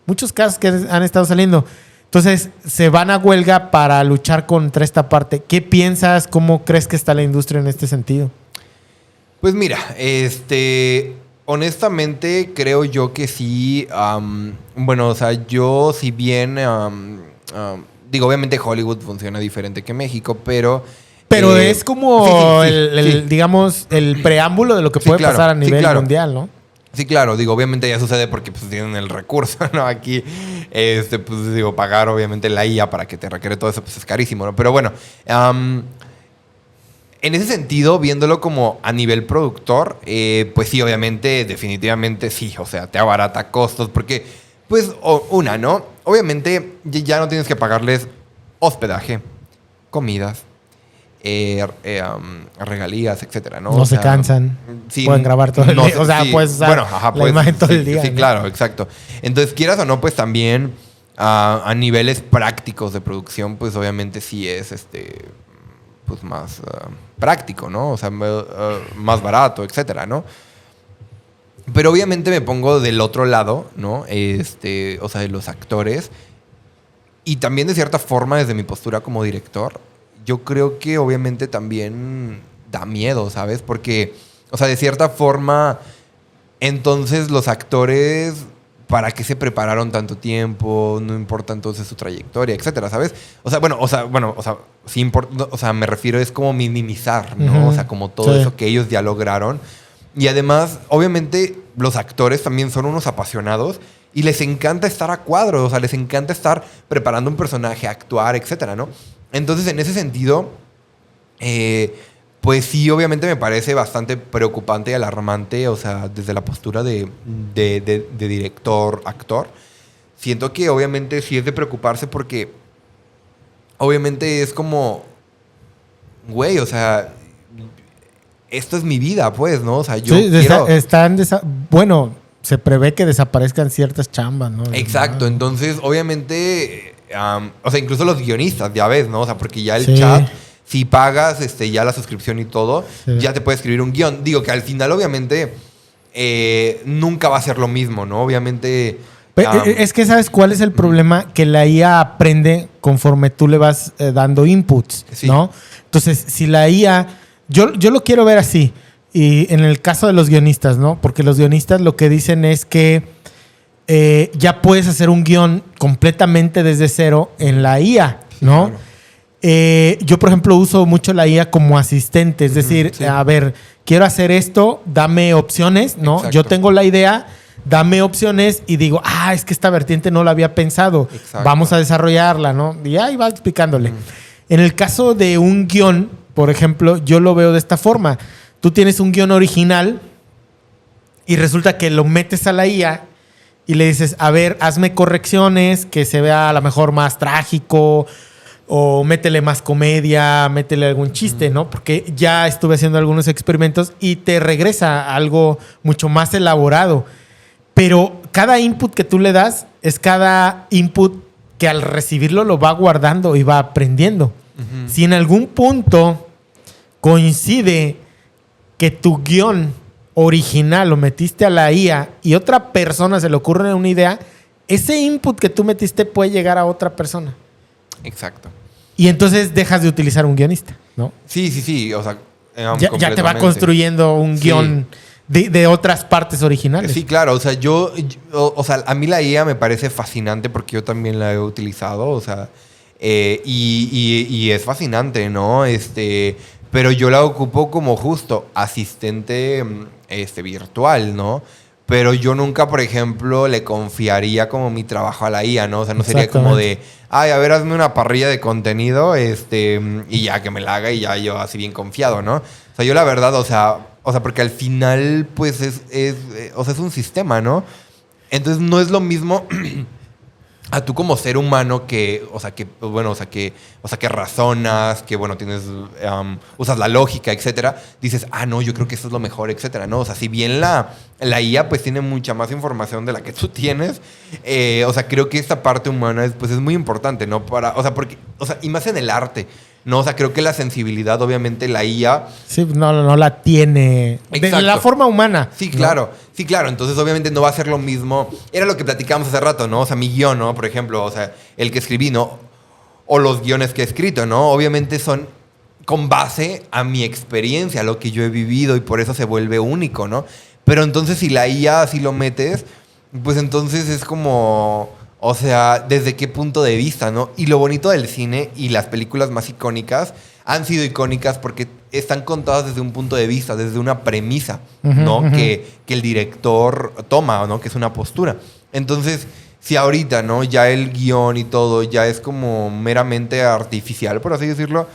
muchos casos que han estado saliendo. Entonces, se van a huelga para luchar contra esta parte. ¿Qué piensas? ¿Cómo crees que está la industria en este sentido? Pues mira, honestamente creo yo que sí. Bueno, o sea, yo si bien... digo, obviamente Hollywood funciona diferente que México, pero es como digamos, el preámbulo de lo que puede pasar a nivel mundial, ¿no? Sí, claro. Digo, obviamente ya sucede porque pues tienen el recurso, ¿no? Aquí, pues digo, pagar obviamente la IA para que te requiere todo eso, pues es carísimo, ¿no? Pero bueno, en ese sentido, viéndolo como a nivel productor, pues sí, obviamente, definitivamente sí. O sea, te abarata costos porque, pues, ¿no? Obviamente ya no tienes que pagarles hospedaje, comidas, regalías, etcétera, ¿no? No se cansan. Sí, pueden grabar todo el día. O sea, puedes usar la imagen todo el día. Sí, ¿no? Claro, exacto. Entonces, quieras o no, pues también a niveles prácticos de producción, pues obviamente sí es pues más práctico, ¿no? O sea, más barato, etcétera, ¿no? Pero obviamente me pongo del otro lado, ¿no? O sea, de los actores. Y también de cierta forma, desde mi postura como director, yo creo que obviamente también da miedo, ¿sabes? Porque, o sea, de cierta forma, entonces los actores, ¿para qué se prepararon tanto tiempo? No importa entonces su trayectoria, etcétera, ¿sabes? O sea, sí importa, o sea, me refiero es como minimizar, ¿no? O sea, como todo eso que ellos ya lograron. Y además, obviamente, los actores también son unos apasionados y les encanta estar a cuadro, o sea, les encanta estar preparando un personaje, actuar, etcétera, ¿no? Entonces, en ese sentido, pues sí, obviamente me parece bastante preocupante y alarmante, o sea, desde la postura de director, actor. Siento que obviamente sí es de preocuparse porque obviamente es como, güey, o sea, esto es mi vida, pues, ¿no? O sea, yo sí, quiero... bueno, se prevé que desaparezcan ciertas chambas, ¿no? Exacto, entonces obviamente, o sea, incluso los guionistas, ya ves, ¿no? O sea, porque ya el Sí. chat, si pagas ya la suscripción y todo, Sí. ya te puede escribir un guión. Digo que al final obviamente nunca va a ser lo mismo, ¿no? Obviamente... Es que ¿sabes cuál es el problema? Que la IA aprende conforme tú le vas dando inputs, Sí. ¿no? Entonces, si la IA... Yo lo quiero ver así. Y en el caso de los guionistas, ¿no? Porque los guionistas lo que dicen es que ya puedes hacer un guión completamente desde cero en la IA, ¿no? Sí, claro. Yo, por ejemplo, uso mucho la IA como asistente. Es decir, sí. a ver, quiero hacer esto, dame opciones, ¿no? Exacto. Yo tengo la idea, dame opciones y digo, es que esta vertiente no la había pensado. Exacto. Vamos a desarrollarla, ¿no? Y ahí va explicándole. En el caso de un guión, por ejemplo, yo lo veo de esta forma. Tú tienes un guión original y resulta que lo metes a la IA y le dices, a ver, hazme correcciones, que se vea a lo mejor más trágico o métele más comedia, métele algún chiste, ¿no? Porque ya estuve haciendo algunos experimentos y te regresa algo mucho más elaborado. Pero cada input que tú le das es cada input que al recibirlo lo va guardando y va aprendiendo. Si en algún punto coincide que tu guión original lo metiste a la IA y otra persona se le ocurre una idea, ese input que tú metiste puede llegar a otra persona. Exacto. Y entonces dejas de utilizar un guionista, ¿no? Sí, o sea... Ya te va completamente. construyendo un Sí. guión de otras partes originales. Sí, claro. O sea, o sea, a mí la IA me parece fascinante porque yo también la he utilizado. O sea, y es fascinante, ¿no? Pero yo la ocupo como justo asistente virtual, ¿no? Pero yo nunca, por ejemplo, le confiaría como mi trabajo a la IA, ¿no? O sea, no sería como de, a ver, hazme una parrilla de contenido y ya que me la haga y ya yo así bien confiado, ¿no? O sea, yo la verdad, o sea, porque al final, pues, o sea, es un sistema, ¿no? Entonces, no es lo mismo a tú como ser humano que razonas, que, bueno, tienes, usas la lógica, etcétera. Dices, no, yo creo que eso es lo mejor, etcétera, ¿no? O sea, si bien la IA, pues, tiene mucha más información de la que tú tienes, o sea, creo que esta parte humana es muy importante, ¿no? Y más en el arte, ¿no? O sea, creo que la sensibilidad, obviamente, la IA... Sí, no la tiene de la forma humana. Sí, claro. ¿No? Sí, claro. Entonces, obviamente, no va a ser lo mismo. Era lo que platicábamos hace rato, ¿no? O sea, mi guión, ¿no? Por ejemplo, o sea, el que escribí, ¿no? O los guiones que he escrito, ¿no? Obviamente son con base a mi experiencia, a lo que yo he vivido y por eso se vuelve único, ¿no? Pero entonces, si la IA así lo metes, pues entonces es como... O sea, ¿desde qué punto de vista, no? Y lo bonito del cine y las películas más icónicas han sido icónicas porque están contadas desde un punto de vista, desde una premisa, ¿no? Que el director toma, ¿no? Que es una postura. Entonces, si ahorita, ¿no? Ya el guión y todo ya es como meramente artificial, por así decirlo,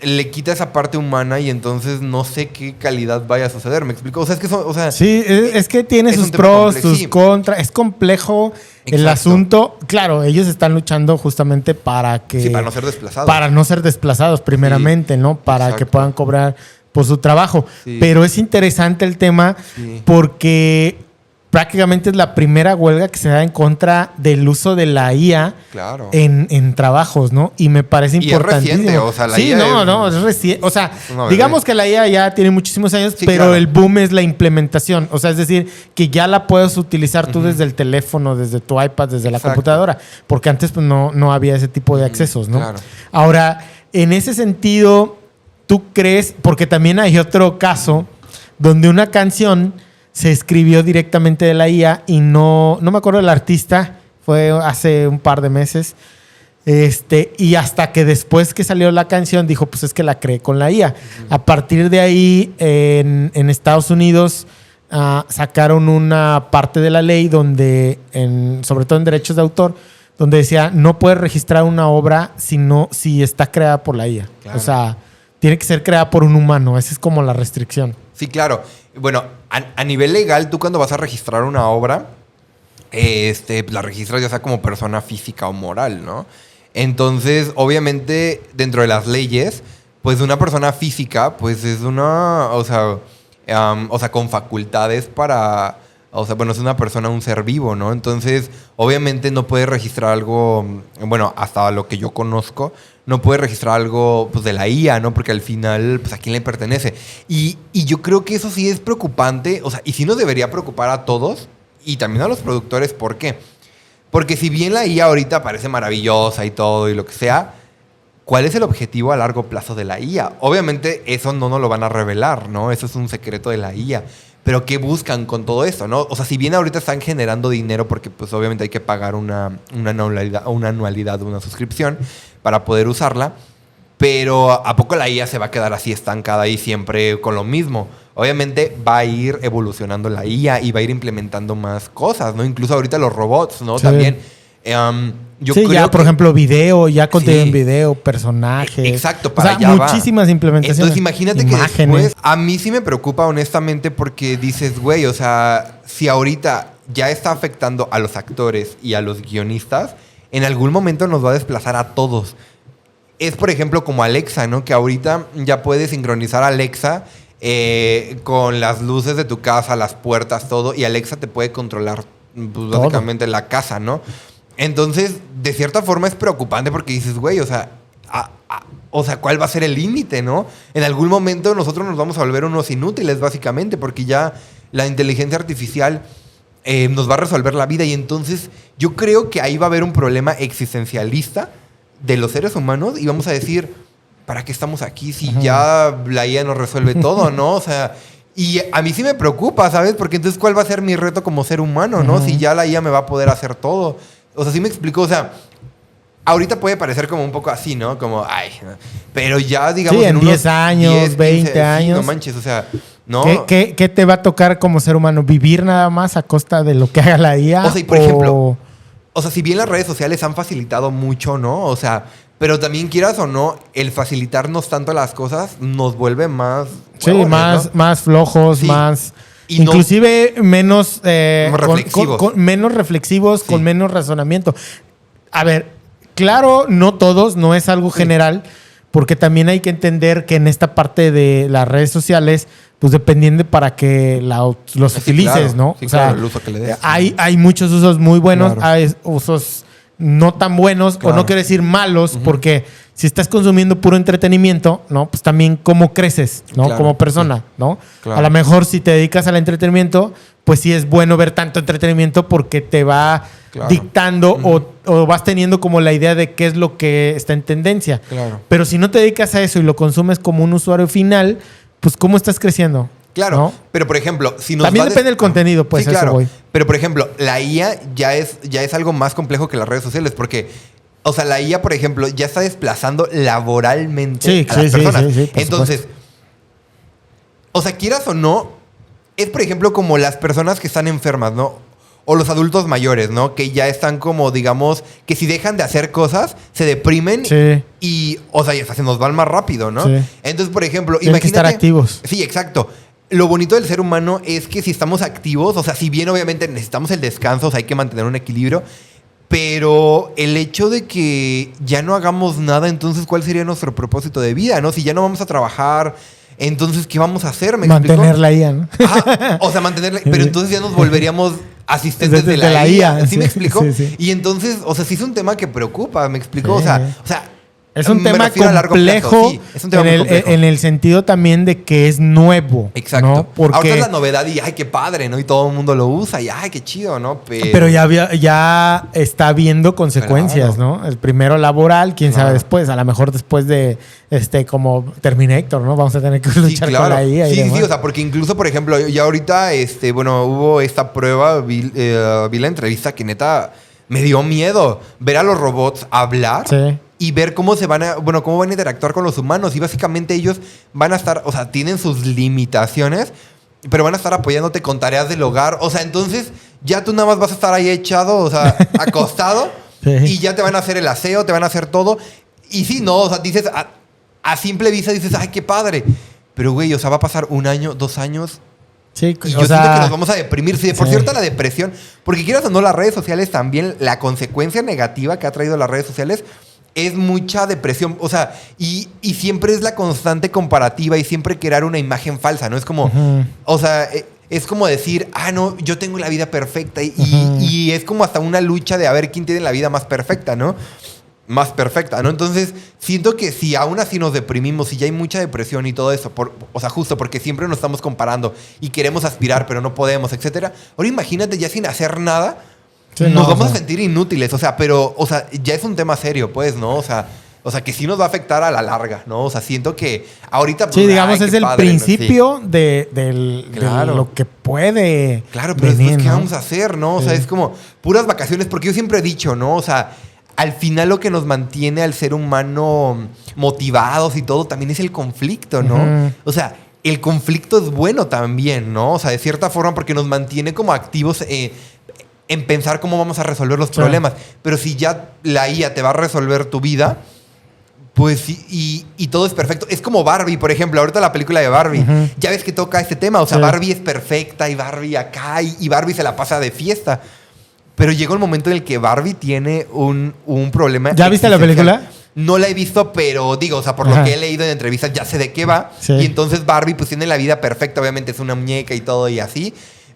le quita esa parte humana y entonces no sé qué calidad vaya a suceder. ¿Me explico? O sea, es que sí, es que tiene sus pros, sus contras. Es complejo. Exacto. El asunto. Claro, ellos están luchando justamente para que... Sí, para no ser desplazados. Para no ser desplazados, primeramente, ¿no? Para que puedan cobrar por su trabajo. Sí. Pero es interesante el tema porque prácticamente es la primera huelga que se da en contra del uso de la IA en trabajos, ¿no? Y me parece importantísimo. Y es reciente, o sea, la IA es reciente. O sea, digamos que la IA ya tiene muchísimos años, pero el boom es la implementación. O sea, es decir, que ya la puedes utilizar tú desde el teléfono, desde tu iPad, desde la computadora. Porque antes pues, no había ese tipo de accesos, ¿no? Claro. Ahora, en ese sentido, ¿tú crees? Porque también hay otro caso donde una canción se escribió directamente de la IA y no me acuerdo del artista, fue hace un par de meses, y hasta que después que salió la canción dijo, pues es que la creé con la IA. A partir de ahí, en Estados Unidos, sacaron una parte de la ley donde, sobre todo en derechos de autor, donde decía, no puedes registrar una obra si está creada por la IA. Claro. O sea, tiene que ser creada por un humano. Esa es como la restricción. Sí, claro. Bueno, a nivel legal, tú cuando vas a registrar una obra, la registras ya sea como persona física o moral, ¿no? Entonces, obviamente, dentro de las leyes, pues una persona física, pues es una, o sea, con facultades para, o sea, bueno, es una persona, un ser vivo, ¿no? Entonces, obviamente no puede registrar algo, bueno, hasta lo que yo conozco, no puede registrar algo, pues, de la IA, ¿no? Porque al final, pues, ¿a quién le pertenece? Y yo creo que eso sí es preocupante, o sea, y sí nos debería preocupar a todos y también a los productores. ¿Por qué? Porque si bien la IA ahorita parece maravillosa y todo y lo que sea, ¿cuál es el objetivo a largo plazo de la IA? Obviamente eso no nos lo van a revelar, ¿no? Eso es un secreto de la IA. Pero ¿qué buscan con todo esto, no? O sea, si bien ahorita están generando dinero porque pues obviamente hay que pagar una anualidad, una suscripción para poder usarla, pero ¿a poco la IA se va a quedar así estancada y siempre con lo mismo? Obviamente va a ir evolucionando la IA y va a ir implementando más cosas, ¿no? Incluso ahorita los robots, ¿no? Sí. También... yo creo ya, por ejemplo, video, ya contenido en video, personajes. Exacto, para allá muchísimas implementaciones. Entonces, imagínate que después, a mí sí me preocupa honestamente porque dices, güey, o sea, si ahorita ya está afectando a los actores y a los guionistas, en algún momento nos va a desplazar a todos. Es, por ejemplo, como Alexa, ¿no? Que ahorita ya puedes sincronizar a Alexa con las luces de tu casa, las puertas, todo, y Alexa te puede controlar, pues, básicamente la casa, ¿no? Entonces, de cierta forma es preocupante porque dices, güey, o sea, ¿cuál va a ser el límite, no? En algún momento nosotros nos vamos a volver unos inútiles, básicamente, porque ya la inteligencia artificial nos va a resolver la vida. Y entonces yo creo que ahí va a haber un problema existencialista de los seres humanos y vamos a decir, ¿para qué estamos aquí si ya la IA nos resuelve todo, no? O sea... Y a mí sí me preocupa, ¿sabes? Porque entonces, ¿cuál va a ser mi reto como ser humano, no? Si ya la IA me va a poder hacer todo. O sea, sí me explico, o sea, ahorita puede parecer como un poco así, ¿no? Como, ay, pero ya, digamos, sí, en 10 años, 20 años. Sí, no manches, o sea, ¿no? ¿Qué te va a tocar como ser humano? ¿Vivir nada más a costa de lo que haga la IA? O sea, y por ejemplo, o sea, si bien las redes sociales han facilitado mucho, ¿no? O sea, pero también quieras o no, el facilitarnos tanto las cosas nos vuelve más... Sí, huevones, más flojos, sí. Más... Y inclusive menos reflexivos, menos reflexivos, sí. Con menos razonamiento. A ver, claro, no todos, no es algo general, porque también hay que entender que en esta parte de las redes sociales, pues dependiendo para que los utilices, claro, ¿no? Sí, o sea, claro, el uso que le des. Hay muchos usos muy buenos, claro. Hay usos no tan buenos, claro. O no quiero decir malos, porque si estás consumiendo puro entretenimiento, ¿no? Pues también cómo creces, ¿no? Claro, como persona, sí. ¿No? Claro. A lo mejor si te dedicas al entretenimiento, pues sí es bueno ver tanto entretenimiento porque te va dictando o vas teniendo como la idea de qué es lo que está en tendencia. Claro. Pero si no te dedicas a eso y lo consumes como un usuario final, pues ¿cómo estás creciendo? Claro, ¿no? Pero por ejemplo, si nos también depende del contenido, pues sí, claro. Eso voy. Pero por ejemplo, la IA ya es algo más complejo que las redes sociales porque, o sea, la IA, por ejemplo, ya está desplazando laboralmente a las personas. Sí, entonces, supuesto. O sea, quieras o no, es por ejemplo como las personas que están enfermas, ¿no? O los adultos mayores, ¿no? Que ya están como, digamos, que si dejan de hacer cosas, se deprimen y, o sea, se nos van más rápido, ¿no? Sí. Entonces, por ejemplo, tienen que estar activos. Sí, exacto. Lo bonito del ser humano es que si estamos activos, o sea, si bien obviamente necesitamos el descanso, o sea, hay que mantener un equilibrio, pero el hecho de que ya no hagamos nada, entonces, ¿cuál sería nuestro propósito de vida, no? Si ya no vamos a trabajar... Entonces, ¿qué vamos a hacer? Mantenerla IA, ¿no? Ajá, o sea, mantenerla. Pero entonces ya nos volveríamos asistentes de la IA. ¿Sí me explico? Sí. Y entonces, o sea, sí es un tema que preocupa, ¿me explico? Sí. O sea, es un tema complejo, sí, es un tema complejo en el sentido también de que es nuevo. Exacto. ¿No? Porque ahorita es la novedad y ¡ay, qué padre! ¿No? Y todo el mundo lo usa y ¡ay, qué chido! ¿No? Pero ya está habiendo consecuencias, claro. ¿No? El primero laboral, quién sabe después. A lo mejor después de como Terminator, ¿no? Vamos a tener que luchar con la IA. Sí, o sea, porque incluso, por ejemplo, ya ahorita, bueno, hubo esta prueba, vi la entrevista que neta me dio miedo ver a los robots hablar. Sí. Y ver cómo cómo van a interactuar con los humanos. Y básicamente ellos van a estar, o sea, tienen sus limitaciones, pero van a estar apoyándote con tareas del hogar. O sea, entonces ya tú nada más vas a estar ahí echado, o sea, acostado, Sí. y ya te van a hacer el aseo, te van a hacer todo. Y sí, no, o sea, dices, a simple vista dices, ay, qué padre. Pero, güey, o sea, va a pasar 1 año, 2 años. Sí, Y yo siento que nos vamos a deprimir. Sí, por cierto, la depresión, porque quieras o no, las redes sociales también, la consecuencia negativa que ha traído las redes sociales es mucha depresión. O sea, y siempre es la constante comparativa y siempre crear una imagen falsa, ¿no? Es como, o sea, es como decir, no, yo tengo la vida perfecta. Y es como hasta una lucha de a ver quién tiene la vida más perfecta, ¿no? Más perfecta, ¿no? Entonces, siento que si aún así nos deprimimos y ya hay mucha depresión y todo eso, o sea, justo porque siempre nos estamos comparando y queremos aspirar, pero no podemos, etcétera. Ahora imagínate ya sin hacer nada, Sí, nos vamos a sentir inútiles, o sea, pero, o sea, ya es un tema serio, pues, ¿no? O sea, que sí nos va a afectar a la larga, ¿no? O sea, siento que ahorita... Sí, digamos, es el padre, principio ¿no? Sí. de Claro. lo que puede Claro, pero venir, después, ¿qué ¿no? vamos a hacer, no? O Sí. sea, es como puras vacaciones, porque yo siempre he dicho, ¿no? O sea, al final lo que nos mantiene al ser humano motivados y todo también es el conflicto, ¿no? Ujú. O sea, el conflicto es bueno también, ¿no? O sea, de cierta forma porque nos mantiene como activos en pensar cómo vamos a resolver los problemas. Pero si ya la IA te va a resolver tu vida, pues sí, y todo es perfecto. Es como Barbie, por ejemplo, ahorita la película de Barbie. Ya ves que toca este tema. O sea, Sí. Barbie es perfecta y Barbie acá y Barbie se la pasa de fiesta. Pero llega un momento en el que Barbie tiene un problema. ¿Ya viste la existencial. película? No la he visto, pero digo, o sea, por lo que he leído en entrevistas ya sé de qué va. Sí. Y entonces Barbie pues tiene la vida perfecta, obviamente es una muñeca y todo y así.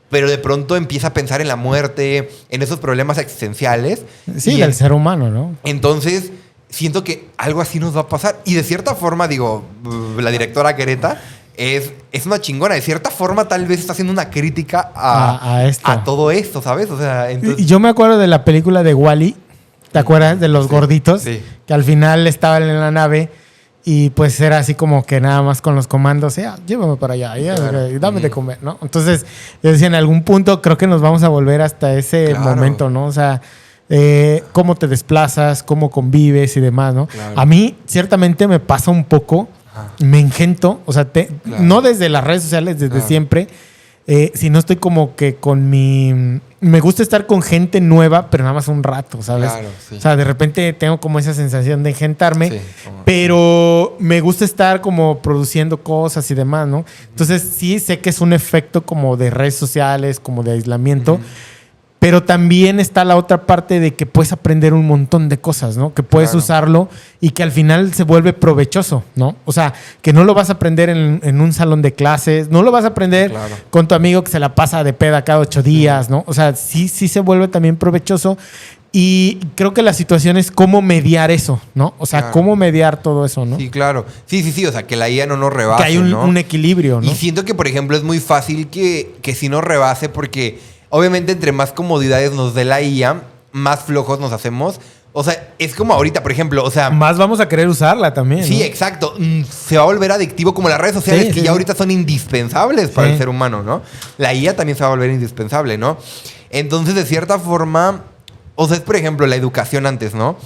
Pero de pronto empieza a pensar en la muerte, en esos problemas existenciales. Sí, Y del ser humano, ¿no? entonces, siento que algo así nos va a pasar. Y de cierta forma, digo, la directora Greta es una chingona. De cierta forma, tal vez está haciendo una crítica A esto. a todo esto, ¿sabes? O sea, entonces... Y yo me acuerdo de la película de Wall-E, ¿te acuerdas? De los gorditos, sí. que al final estaban en la nave y pues era así como que nada más con los comandos, llévame para allá, Claro. dame de comer, ¿no? Entonces, yo decía, en algún punto creo que nos vamos a volver hasta ese Claro. momento, ¿no? O sea, cómo te desplazas, cómo convives y demás, ¿no? Claro. A mí, ciertamente, me pasa un poco, me engento, o sea, Claro. no desde las redes sociales, desde Claro. siempre, sino estoy como que con mi... Me gusta estar con gente nueva, pero nada más un rato, ¿sabes? Claro, sí. O sea, de repente tengo como esa sensación de engentarme, Sí, como- pero me gusta estar como produciendo cosas y demás, ¿no? Entonces sí sé que es un efecto como de redes sociales, como de aislamiento, pero también está la otra parte de que puedes aprender un montón de cosas, ¿no? Que puedes Claro. usarlo y que al final se vuelve provechoso, ¿no? O sea, que no lo vas a aprender en un salón de clases, no lo vas a aprender Claro. con tu amigo que se la pasa de peda cada 8 días, ¿no? O sea, sí se vuelve también provechoso y creo que la situación es cómo mediar eso, ¿no? O sea, Claro. cómo mediar todo eso, ¿no? Sí, claro. Sí. O sea, que la IA no nos rebase, Que hay ¿no? un equilibrio, ¿no? Y siento que, por ejemplo, es muy fácil que sí nos rebase porque obviamente entre más comodidades nos dé la IA, más flojos nos hacemos. O sea, es como ahorita, por ejemplo, o sea... Más vamos a querer usarla también, Sí, ¿no? exacto. Se va a volver adictivo como las redes sociales Sí, que sí, ya sí. ahorita son indispensables para Sí. el ser humano, ¿no? La IA también se va a volver indispensable, ¿no? Entonces, de cierta forma, o sea, es por ejemplo la educación antes, ¿no?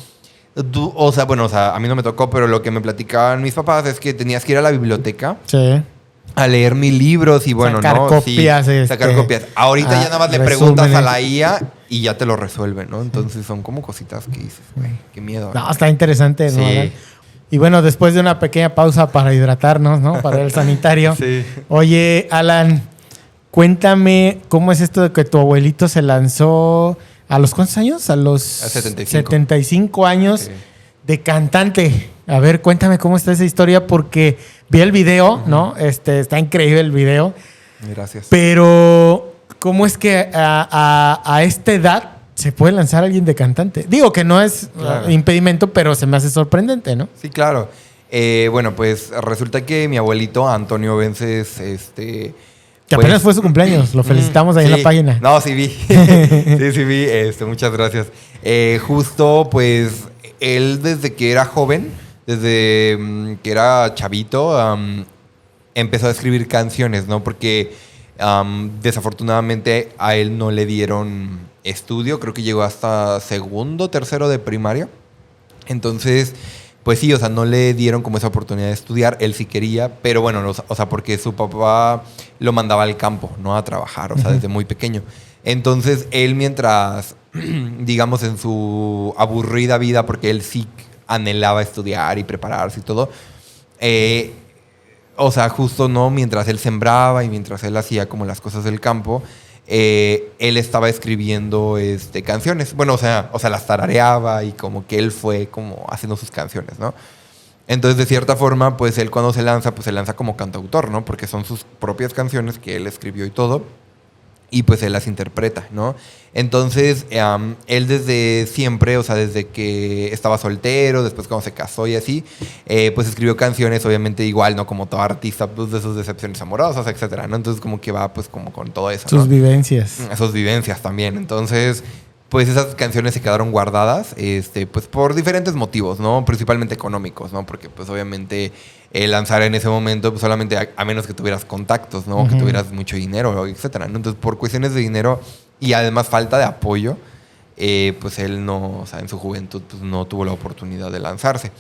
O sea, a mí no me tocó, pero lo que me platicaban mis papás es que tenías que ir a la biblioteca Sí. a leer mil libros y bueno, Sacar ¿no? copias, sacar copias. Ahorita ya nada más le resúmenes. preguntas a la IA y ya te lo resuelve, ¿no? Entonces son como cositas que dices, güey, qué miedo. No, está interesante, ¿no? Sí. Alan? Y bueno, después de una pequeña pausa para hidratarnos, ¿no? Para el sanitario. Sí. Oye, Alan, cuéntame cómo es esto de que tu abuelito se lanzó ¿a los cuántos años? A los 75. 75 años Sí. de cantante. A ver, cuéntame cómo está esa historia porque vi el video, ¿no? Está increíble el video. Gracias. Pero, ¿cómo es que a esta edad se puede lanzar alguien de cantante? Digo que no es Claro. impedimento, pero se me hace sorprendente, ¿no? Sí, claro. Bueno, pues resulta que mi abuelito, Antonio Vences, Que apenas fue su cumpleaños. Lo felicitamos ahí en Sí. la página. No, sí vi. sí vi. Muchas gracias. Justo, pues, él desde que era joven, desde que era chavito, empezó a escribir canciones, ¿no? Porque desafortunadamente a él no le dieron estudio. Creo que llegó hasta segundo, tercero de primaria. Entonces, pues sí, o sea, no le dieron como esa oportunidad de estudiar. Él sí quería, pero bueno, o sea, porque su papá lo mandaba al campo, ¿no? A trabajar, o sea, desde muy pequeño. Entonces, él mientras, digamos, en su aburrida vida, porque él sí anhelaba estudiar y prepararse y todo, o sea, justo, ¿no? Mientras él sembraba y mientras él hacía como las cosas del campo, él estaba escribiendo canciones. Bueno, o sea, las tarareaba y como que él fue como haciendo sus canciones, ¿no? Entonces, de cierta forma, pues él cuando se lanza, pues se lanza como cantautor, ¿no? Porque son sus propias canciones que él escribió y todo. Y pues él las interpreta, ¿no? Entonces, él desde siempre, o sea, desde que estaba soltero, después cuando se casó y así, pues escribió canciones, obviamente igual, ¿no? Como todo artista, pues de sus decepciones amorosas, etcétera, ¿no? Entonces como que va pues como con todo eso, Sus vivencias. Sus vivencias también. Entonces, pues esas canciones se quedaron guardadas, pues por diferentes motivos, ¿no? Principalmente económicos, ¿no? Porque pues obviamente lanzar en ese momento, pues solamente a menos que tuvieras contactos, ¿no? Que tuvieras mucho dinero, etcétera, ¿no? Entonces, por cuestiones de dinero y además falta de apoyo, pues él no, o sea, en su juventud, pues no tuvo la oportunidad de lanzarse.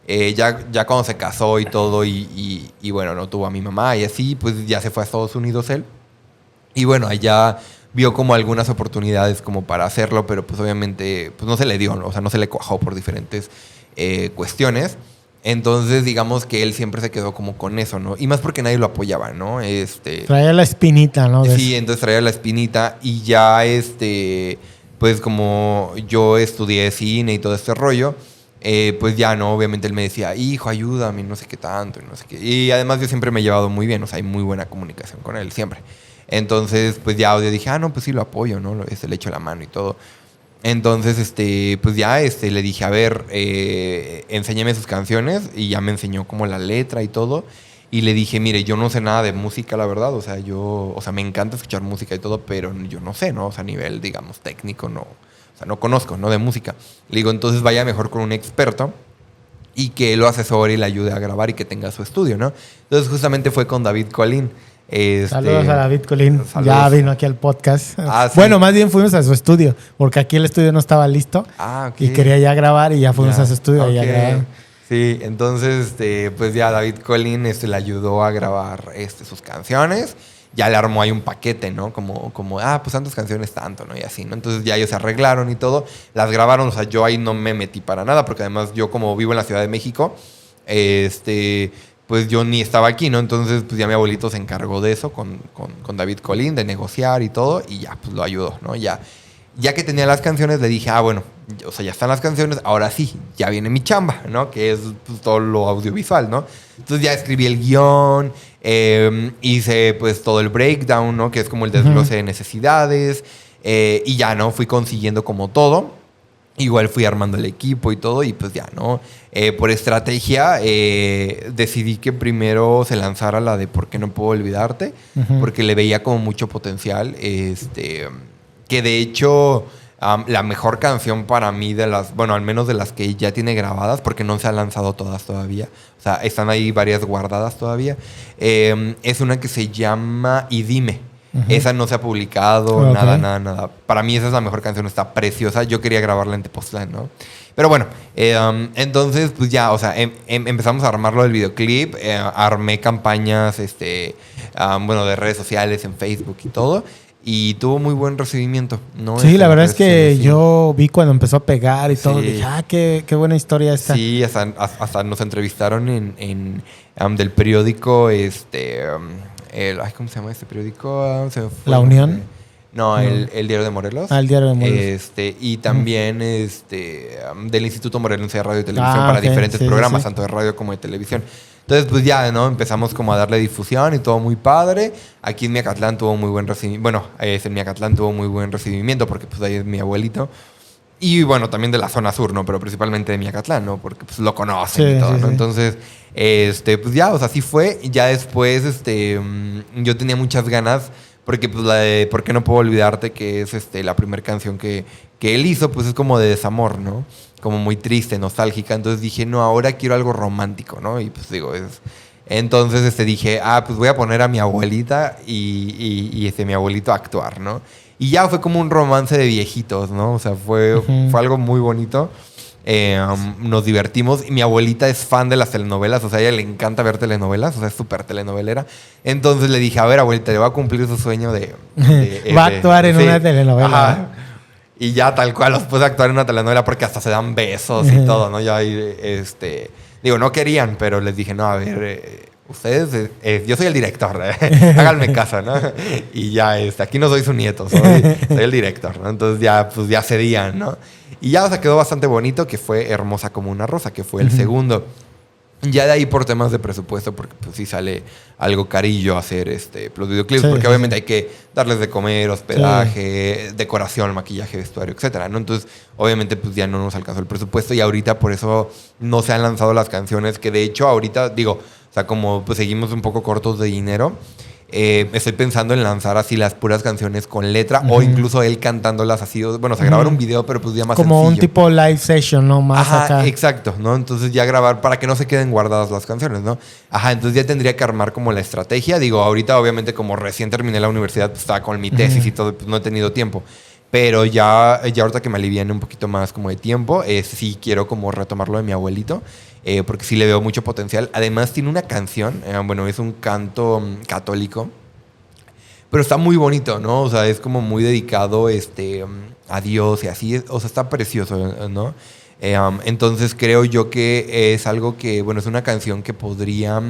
Ya cuando se casó y todo, y bueno, no tuvo a mi mamá y así, pues ya se fue a Estados Unidos él. Y bueno, allá vio como algunas oportunidades como para hacerlo, pero pues obviamente pues no se le dio, ¿no? O sea, no se le cuajó por diferentes cuestiones. Entonces, digamos que él siempre se quedó como con eso, ¿no? Y más porque nadie lo apoyaba, ¿no? Traía la espinita, ¿no? Sí, entonces traía la espinita y ya, pues como yo estudié cine y todo este rollo, pues ya, ¿no? Obviamente él me decía, hijo, ayúdame, no sé qué tanto, y no sé qué. Y además yo siempre me he llevado muy bien, o sea, hay muy buena comunicación con él, siempre. Entonces, pues ya yo dije, no, pues sí lo apoyo, ¿no? Le echo la mano y todo. Entonces, pues ya le dije, a ver, enséñame sus canciones, y ya me enseñó como la letra y todo. Y le dije, mire, yo no sé nada de música, la verdad. O sea, me encanta escuchar música y todo, pero yo no sé, ¿no? O sea, a nivel, digamos, técnico, no. O sea, no conozco, ¿no? De música. Le digo, entonces vaya mejor con un experto y que lo asesore y le ayude a grabar y que tenga su estudio, ¿no? Entonces, justamente fue con David Colín. Saludos a David Colín. Saludos. Ya vino aquí al podcast. Sí. Bueno, más bien fuimos a su estudio, porque aquí el estudio no estaba listo. Okay. Y quería ya grabar y ya fuimos a su estudio y ya grabar. Sí, entonces, pues ya David Colín le ayudó a grabar sus canciones. Ya le armó ahí un paquete, ¿no? Como pues tantas canciones, tanto, ¿no? Y así, ¿no? Entonces ya ellos se arreglaron y todo. Las grabaron, o sea, yo ahí no me metí para nada, porque además yo como vivo en la Ciudad de México, pues yo ni estaba aquí, ¿no? Entonces, pues ya mi abuelito se encargó de eso con David Colín, de negociar y todo, y ya, pues lo ayudó, ¿no? Ya que tenía las canciones, le dije, bueno, o sea, ya están las canciones, ahora sí, ya viene mi chamba, ¿no? Que es pues, todo lo audiovisual, ¿no? Entonces ya escribí el guión, hice pues todo el breakdown, ¿no? Que es como el desglose de necesidades, y ya, ¿no? Fui consiguiendo como todo. Igual fui armando el equipo y todo, y pues ya, ¿no? Por estrategia, decidí que primero se lanzara la de ¿Por qué no puedo olvidarte? Porque le veía como mucho potencial, que de hecho la mejor canción para mí bueno, al menos de las que ya tiene grabadas, porque no se han lanzado todas todavía, o sea, están ahí varias guardadas todavía, es una que se llama Y Dime. Esa no se ha publicado, nada. Para mí esa es la mejor canción, está preciosa. Yo quería grabarla en Tepoztlán, ¿no? Pero bueno, entonces pues ya, o sea, empezamos a armarlo del videoclip, armé campañas, bueno, de redes sociales, en Facebook y todo. Y tuvo muy buen recibimiento, ¿no? Sí, la verdad es que yo vi cuando empezó a pegar y todo. Dije, qué buena historia esta. Sí, hasta nos entrevistaron en del periódico, ¿cómo se llama este periódico? ¿La Unión? No, el Diario de Morelos. El Diario de Morelos. Y también del Instituto Morelense de Radio y Televisión para diferentes programas, tanto de radio como de televisión. Entonces, pues ya, ¿no? Empezamos como a darle difusión y todo muy padre. Aquí en Miacatlán tuvo muy buen recibimiento. Bueno, en Miacatlán tuvo muy buen recibimiento porque pues ahí es mi abuelito. Y bueno, también de la zona sur, ¿no? Pero principalmente de Miacatlán, ¿no? Porque pues lo conocen y todo, ¿no? Entonces, pues ya, o sea, así fue. Y ya después, yo tenía muchas ganas, porque pues la de ¿Por qué no puedo olvidarte? Que es la primera canción que él hizo, pues es como de desamor, ¿no? Como muy triste, nostálgica. Entonces dije, no, ahora quiero algo romántico, ¿no? Y pues digo, entonces dije, pues voy a poner a mi abuelita y mi abuelito a actuar, ¿no? Y ya fue como un romance de viejitos, ¿no? O sea, fue algo muy bonito. Nos divertimos. Y mi abuelita es fan de las telenovelas. O sea, a ella le encanta ver telenovelas. O sea, es súper telenovelera. Entonces le dije, a ver, abuelita, le voy a cumplir su sueño de va a actuar en una telenovela. Ajá. Y ya tal cual los puse a actuar en una telenovela porque hasta se dan besos y todo, ¿no? Ya, digo, no querían, pero les dije, no, a ver, ustedes, yo soy el director, háganme caso, ¿no? Y ya, aquí no soy su nieto, soy el director, ¿no? Entonces ya, pues ya cedían, ¿no? Y ya, o sea, quedó bastante bonito, que fue Hermosa como una rosa, que fue el segundo. Ya de ahí por temas de presupuesto, porque pues sí sale algo carillo hacer los videoclips, porque obviamente hay que darles de comer, hospedaje, decoración, maquillaje, vestuario, etcétera, ¿no? Entonces, obviamente, pues ya no nos alcanzó el presupuesto y ahorita por eso no se han lanzado las canciones, que de hecho ahorita, digo, o sea, como pues seguimos un poco cortos de dinero, estoy pensando en lanzar así las puras canciones con letra o incluso él cantándolas así. Bueno, o sea, grabar un video, pero pues ya más como sencillo. Un tipo live session, ¿no? Más acá. Exacto, ¿no? Entonces ya grabar para que no se queden guardadas las canciones, ¿no? Entonces ya tendría que armar como la estrategia. Digo, ahorita obviamente como recién terminé la universidad, pues estaba con mi tesis y todo, pues no he tenido tiempo. Pero ya ahorita que me aliviane un poquito más como de tiempo, sí quiero como retomarlo de mi abuelito. Porque sí le veo mucho potencial. Además tiene una canción, bueno, es un canto católico, pero está muy bonito, ¿no? O sea, es como muy dedicado a Dios y así. O sea, está precioso, ¿no? Entonces creo yo que es algo que, bueno, es una canción que podría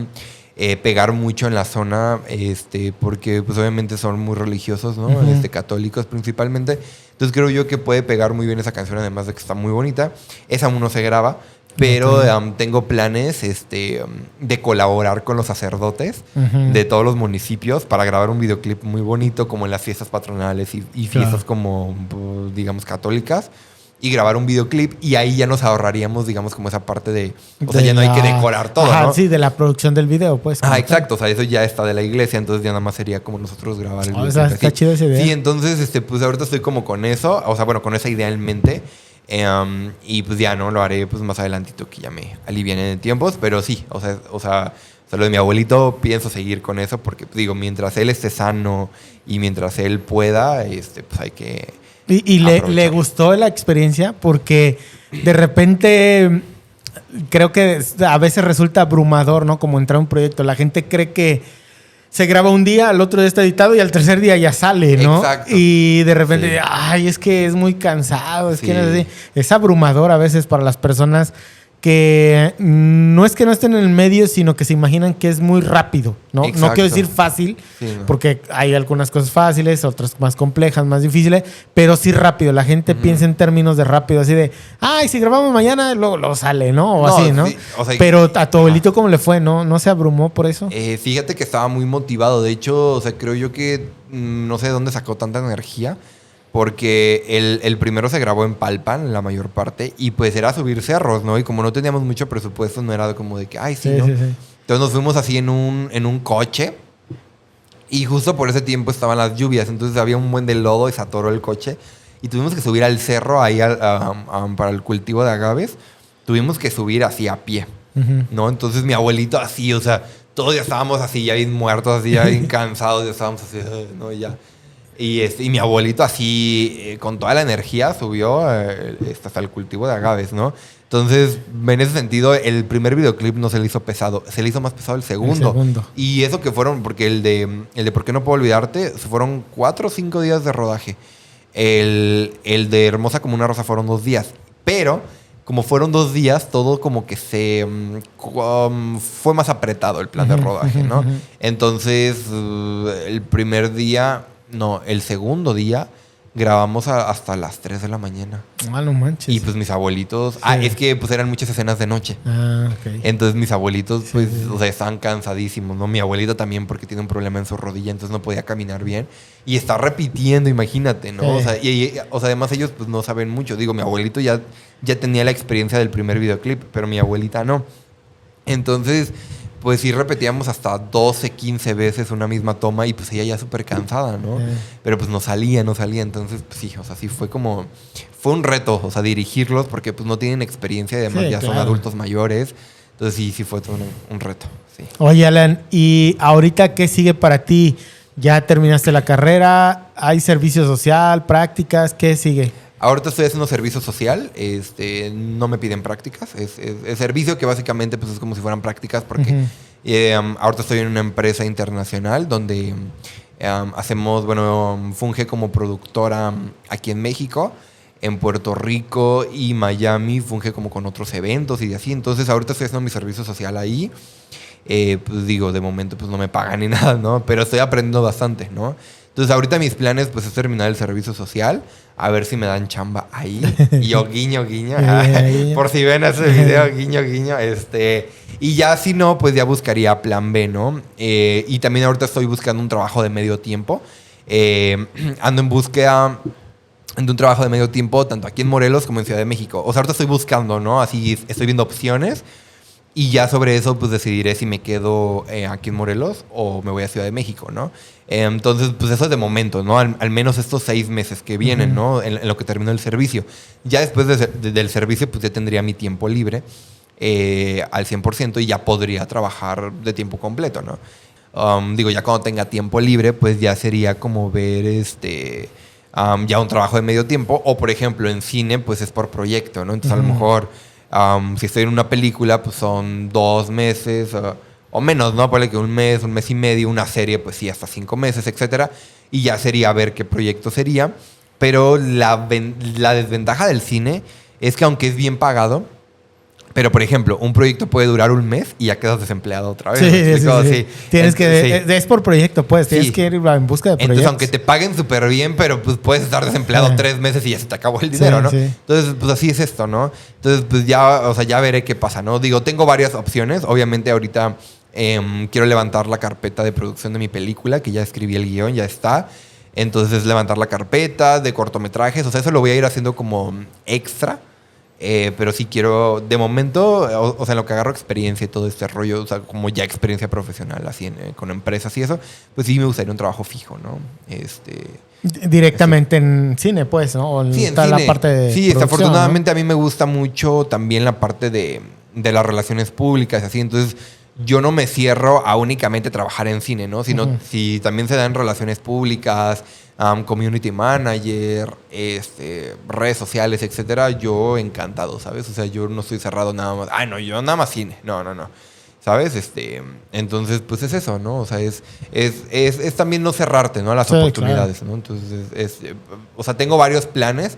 pegar mucho en la zona, porque pues obviamente son muy religiosos, ¿no? Católicos principalmente. Entonces creo yo que puede pegar muy bien esa canción, además de que está muy bonita. Esa aún no se graba. Pero tengo planes de colaborar con los sacerdotes de todos los municipios para grabar un videoclip muy bonito, como en las fiestas patronales y fiestas como, digamos, católicas. Y grabar un videoclip y ahí ya nos ahorraríamos, digamos, como esa parte de... O sea, ya no hay que decorar todo, ¿no? Sí, de la producción del video, pues. Exacto. O sea, eso ya está de la iglesia, entonces ya nada más sería como nosotros grabar el video. O sea, está chido esa idea. Sí, entonces, pues ahorita estoy como con eso. O sea, bueno, con esa idea en mente. Y pues ya, ¿no? Lo haré pues más adelantito que ya me alivianen en tiempos. Pero sí, o sea, lo de mi abuelito pienso seguir con eso porque, digo, mientras él esté sano y mientras él pueda, pues hay que... Y le gustó la experiencia porque de repente creo que a veces resulta abrumador, ¿no? Como entrar a un proyecto. La gente cree que se graba un día, al otro día está editado y al tercer día ya sale, ¿no? Exacto. Y de repente, ay, es que es muy cansado, es que no es así. Es abrumador a veces para las personas que no es que no estén en el medio, sino que se imaginan que es muy rápido, ¿no? Exacto. No quiero decir fácil, porque hay algunas cosas fáciles, otras más complejas, más difíciles, pero sí rápido. La gente piensa en términos de rápido, así de, ay, si grabamos mañana, luego sale, ¿no? O así, ¿no? Sí, o sea, pero a tu abuelito, ¿cómo le fue, no? ¿No se abrumó por eso? Fíjate que estaba muy motivado. De hecho, o sea, creo yo que no sé de dónde sacó tanta energía. Porque el primero se grabó en Palpan, la mayor parte, y pues era subir cerros, ¿no? Y como no teníamos mucho presupuesto, no era como de que, ay, sí, ¿no? Sí. Entonces nos fuimos así en un coche, y justo por ese tiempo estaban las lluvias, entonces había un buen de lodo y se atoró el coche, y tuvimos que subir al cerro ahí para el cultivo de agaves, tuvimos que subir así a pie, ¿no? Entonces mi abuelito así, o sea, todos ya estábamos así, ya bien muertos, así, ya bien cansados, ya estábamos así, ¿no? Ya... Y mi abuelito así, con toda la energía, subió hasta el cultivo de agaves, ¿no? Entonces, en ese sentido, el primer videoclip no se le hizo pesado. Se le hizo más pesado el segundo. Y eso que fueron, porque el de ¿Por qué no puedo olvidarte? Fueron 4 o 5 días de rodaje. El de Hermosa como una rosa fueron 2 días. Pero, como fueron 2 días, todo como que fue más apretado el plan de rodaje, ¿no? Entonces, el primer día... No, el segundo día grabamos hasta las 3 de la mañana. Ah, no manches. Y pues mis abuelitos... Sí. Es que pues eran muchas escenas de noche. Ok. Entonces mis abuelitos pues, o sea, estaban cansadísimos, ¿no? Mi abuelita también porque tiene un problema en su rodilla, entonces no podía caminar bien. Y está repitiendo, imagínate, ¿no? Sí. O sea, además ellos pues no saben mucho. Digo, mi abuelito ya tenía la experiencia del primer videoclip, pero mi abuelita no. Entonces... pues sí repetíamos hasta 12, 15 veces una misma toma y pues ella ya súper cansada, ¿no? Pero pues no salía. Entonces, pues sí, o sea, sí fue como... Fue un reto, o sea, dirigirlos porque pues no tienen experiencia y además ya son adultos mayores. Entonces sí fue todo un reto, sí. Oye, Alan, ¿y ahorita qué sigue para ti? ¿Ya terminaste la carrera? ¿Hay servicio social, prácticas? ¿Qué sigue? Ahorita estoy haciendo servicio social. No me piden prácticas. Es servicio que básicamente pues, es como si fueran prácticas porque ahorita estoy en una empresa internacional donde hacemos, funge como productora aquí en México. En Puerto Rico y Miami funge como con otros eventos y así. Entonces ahorita estoy haciendo mi servicio social ahí. Pues digo, de momento pues no me pagan ni nada, ¿no? Pero estoy aprendiendo bastante, ¿no? Entonces ahorita mis planes pues es terminar el servicio social, a ver si me dan chamba ahí. Y yo guiño, guiño. Por si ven ese video, guiño, guiño. Y ya si no, pues ya buscaría plan B, ¿no? Y también ahorita estoy buscando un trabajo de medio tiempo. Ando en búsqueda de un trabajo de medio tiempo, tanto aquí en Morelos como en Ciudad de México. O sea, ahorita estoy buscando, ¿no? Así estoy viendo opciones y ya sobre eso pues decidiré si me quedo aquí en Morelos o me voy a Ciudad de México, ¿no? Entonces, pues eso es de momento, ¿no? Al menos estos 6 meses que vienen, ¿no? En lo que termino el servicio. Ya después del servicio, pues ya tendría mi tiempo libre al 100% y ya podría trabajar de tiempo completo, ¿no? Ya cuando tenga tiempo libre, pues ya sería como ver ya un trabajo de medio tiempo, o por ejemplo en cine pues es por proyecto, ¿no? Entonces a lo mejor si estoy en una película pues son 2 meses o menos, ¿no? Ponle que un mes y medio, una serie pues sí, hasta 5 meses, etcétera, y ya sería ver qué proyecto sería. Pero la desventaja del cine es que aunque es bien pagado, pero, por ejemplo, un proyecto puede durar un mes y ya quedas desempleado otra vez. Sí. Tienes es por proyecto, pues. Tienes que ir en busca de proyectos. Entonces, aunque te paguen súper bien, pero pues puedes estar desempleado 3 meses y ya se te acabó el dinero, ¿no? Entonces, pues así es esto, ¿no? Entonces, pues ya veré qué pasa, ¿no? Digo, tengo varias opciones. Obviamente, ahorita quiero levantar la carpeta de producción de mi película, que ya escribí el guión, ya está. Entonces, levantar la carpeta de cortometrajes. O sea, eso lo voy a ir haciendo como extra. Pero sí quiero, de momento, o sea, en lo que agarro experiencia y todo este rollo, o sea, como ya experiencia profesional, así con empresas y eso, pues sí me gustaría un trabajo fijo, ¿no? Directamente en cine, pues, ¿no? O sí, en está cine. La parte de sí, producción, desafortunadamente ¿no? A mí me gusta mucho también la parte de las relaciones públicas, así, entonces yo no me cierro a únicamente trabajar en cine, ¿no? Sino si también se dan relaciones públicas, community manager, redes sociales, etcétera, yo encantado, ¿sabes? O sea, yo no estoy cerrado nada más. Ay, no, yo nada más cine. No. ¿Sabes? Entonces, pues es eso, ¿no? O sea, es también no cerrarte, ¿no? A las oportunidades, claro. ¿No? Entonces, o sea, tengo varios planes,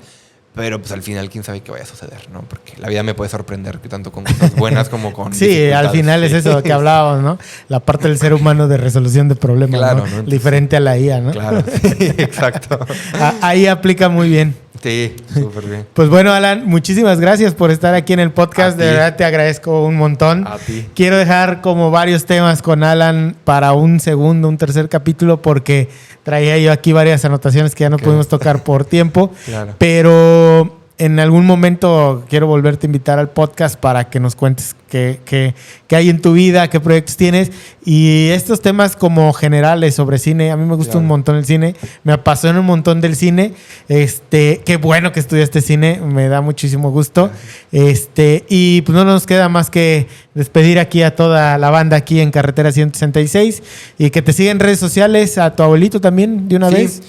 pero pues al final quién sabe qué vaya a suceder, ¿no? Porque la vida me puede sorprender tanto con cosas buenas como con sí, al final es eso que hablábamos, ¿no? La parte del ser humano de resolución de problemas, claro, ¿no? Entonces, diferente a la IA, ¿no? Claro, sí, exacto. Ahí aplica muy bien. Sí, súper bien. Pues bueno, Alan, muchísimas gracias por estar aquí en el podcast. De verdad te agradezco un montón. A ti. Quiero dejar como varios temas con Alan para un tercer capítulo, porque traía yo aquí varias anotaciones que ya no pudimos tocar por tiempo. Claro. Pero en algún momento quiero volverte a invitar al podcast para que nos cuentes qué hay en tu vida, qué proyectos tienes. Y estos temas como generales sobre cine, a mí me gusta un montón el cine, me apasiona un montón del cine. Qué bueno que estudiaste cine, me da muchísimo gusto. Y pues no nos queda más que despedir aquí a toda la banda aquí en Carretera 166 y que te sigan en redes sociales, a tu abuelito también de una vez.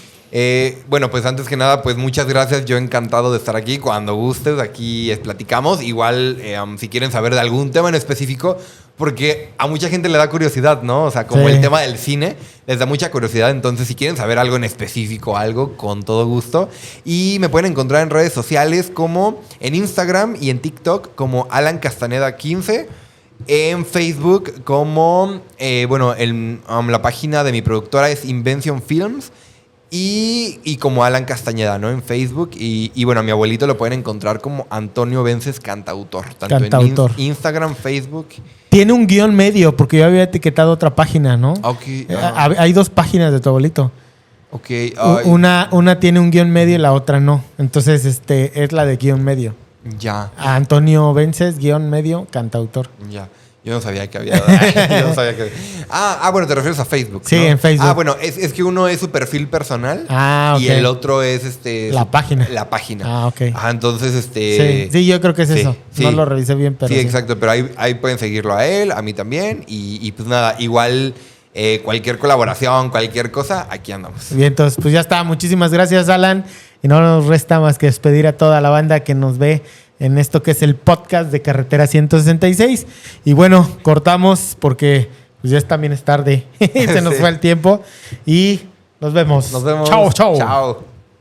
Bueno, pues antes que nada, pues muchas gracias. Yo encantado de estar aquí. Cuando gustes, aquí platicamos. Igual, si quieren saber de algún tema en específico, porque a mucha gente le da curiosidad, ¿no? O sea, como el tema del cine, les da mucha curiosidad. Entonces, si quieren saber algo en específico, algo, con todo gusto. Y me pueden encontrar en redes sociales como en Instagram y en TikTok como Alan Castaneda 15. En Facebook como, la página de mi productora es Invention Films. Y como Alan Castañeda, ¿no? En Facebook. Y bueno, a mi abuelito lo pueden encontrar como Antonio Vences Cantautor. Tanto en Instagram, Facebook. Tiene un guión medio, porque yo había etiquetado otra página, ¿no? Okay. Hay 2 páginas de tu abuelito. Ok. Una tiene un guión medio y la otra no. Entonces, es la de guión medio. Ya. Antonio Vences, guión medio, Cantautor. Ya. Yo no sabía que había. Bueno, te refieres a Facebook, ¿no? Sí, en Facebook. Bueno, es que uno es su perfil personal. Ok. Y el otro es la página. La página. Ok. Entonces, Sí, yo creo que es eso. Sí. No lo revisé bien, pero sí. Exacto. Pero ahí pueden seguirlo a él, a mí también. Y pues nada, igual cualquier colaboración, cualquier cosa, aquí andamos. Bien, entonces, pues ya está. Muchísimas gracias, Alan. Y no nos resta más que despedir a toda la banda que nos ve en esto que es el podcast de Carretera 166. Y bueno, cortamos porque pues ya también es tarde. Se nos fue el tiempo. Y nos vemos. Nos vemos. Chao, chao. Chao.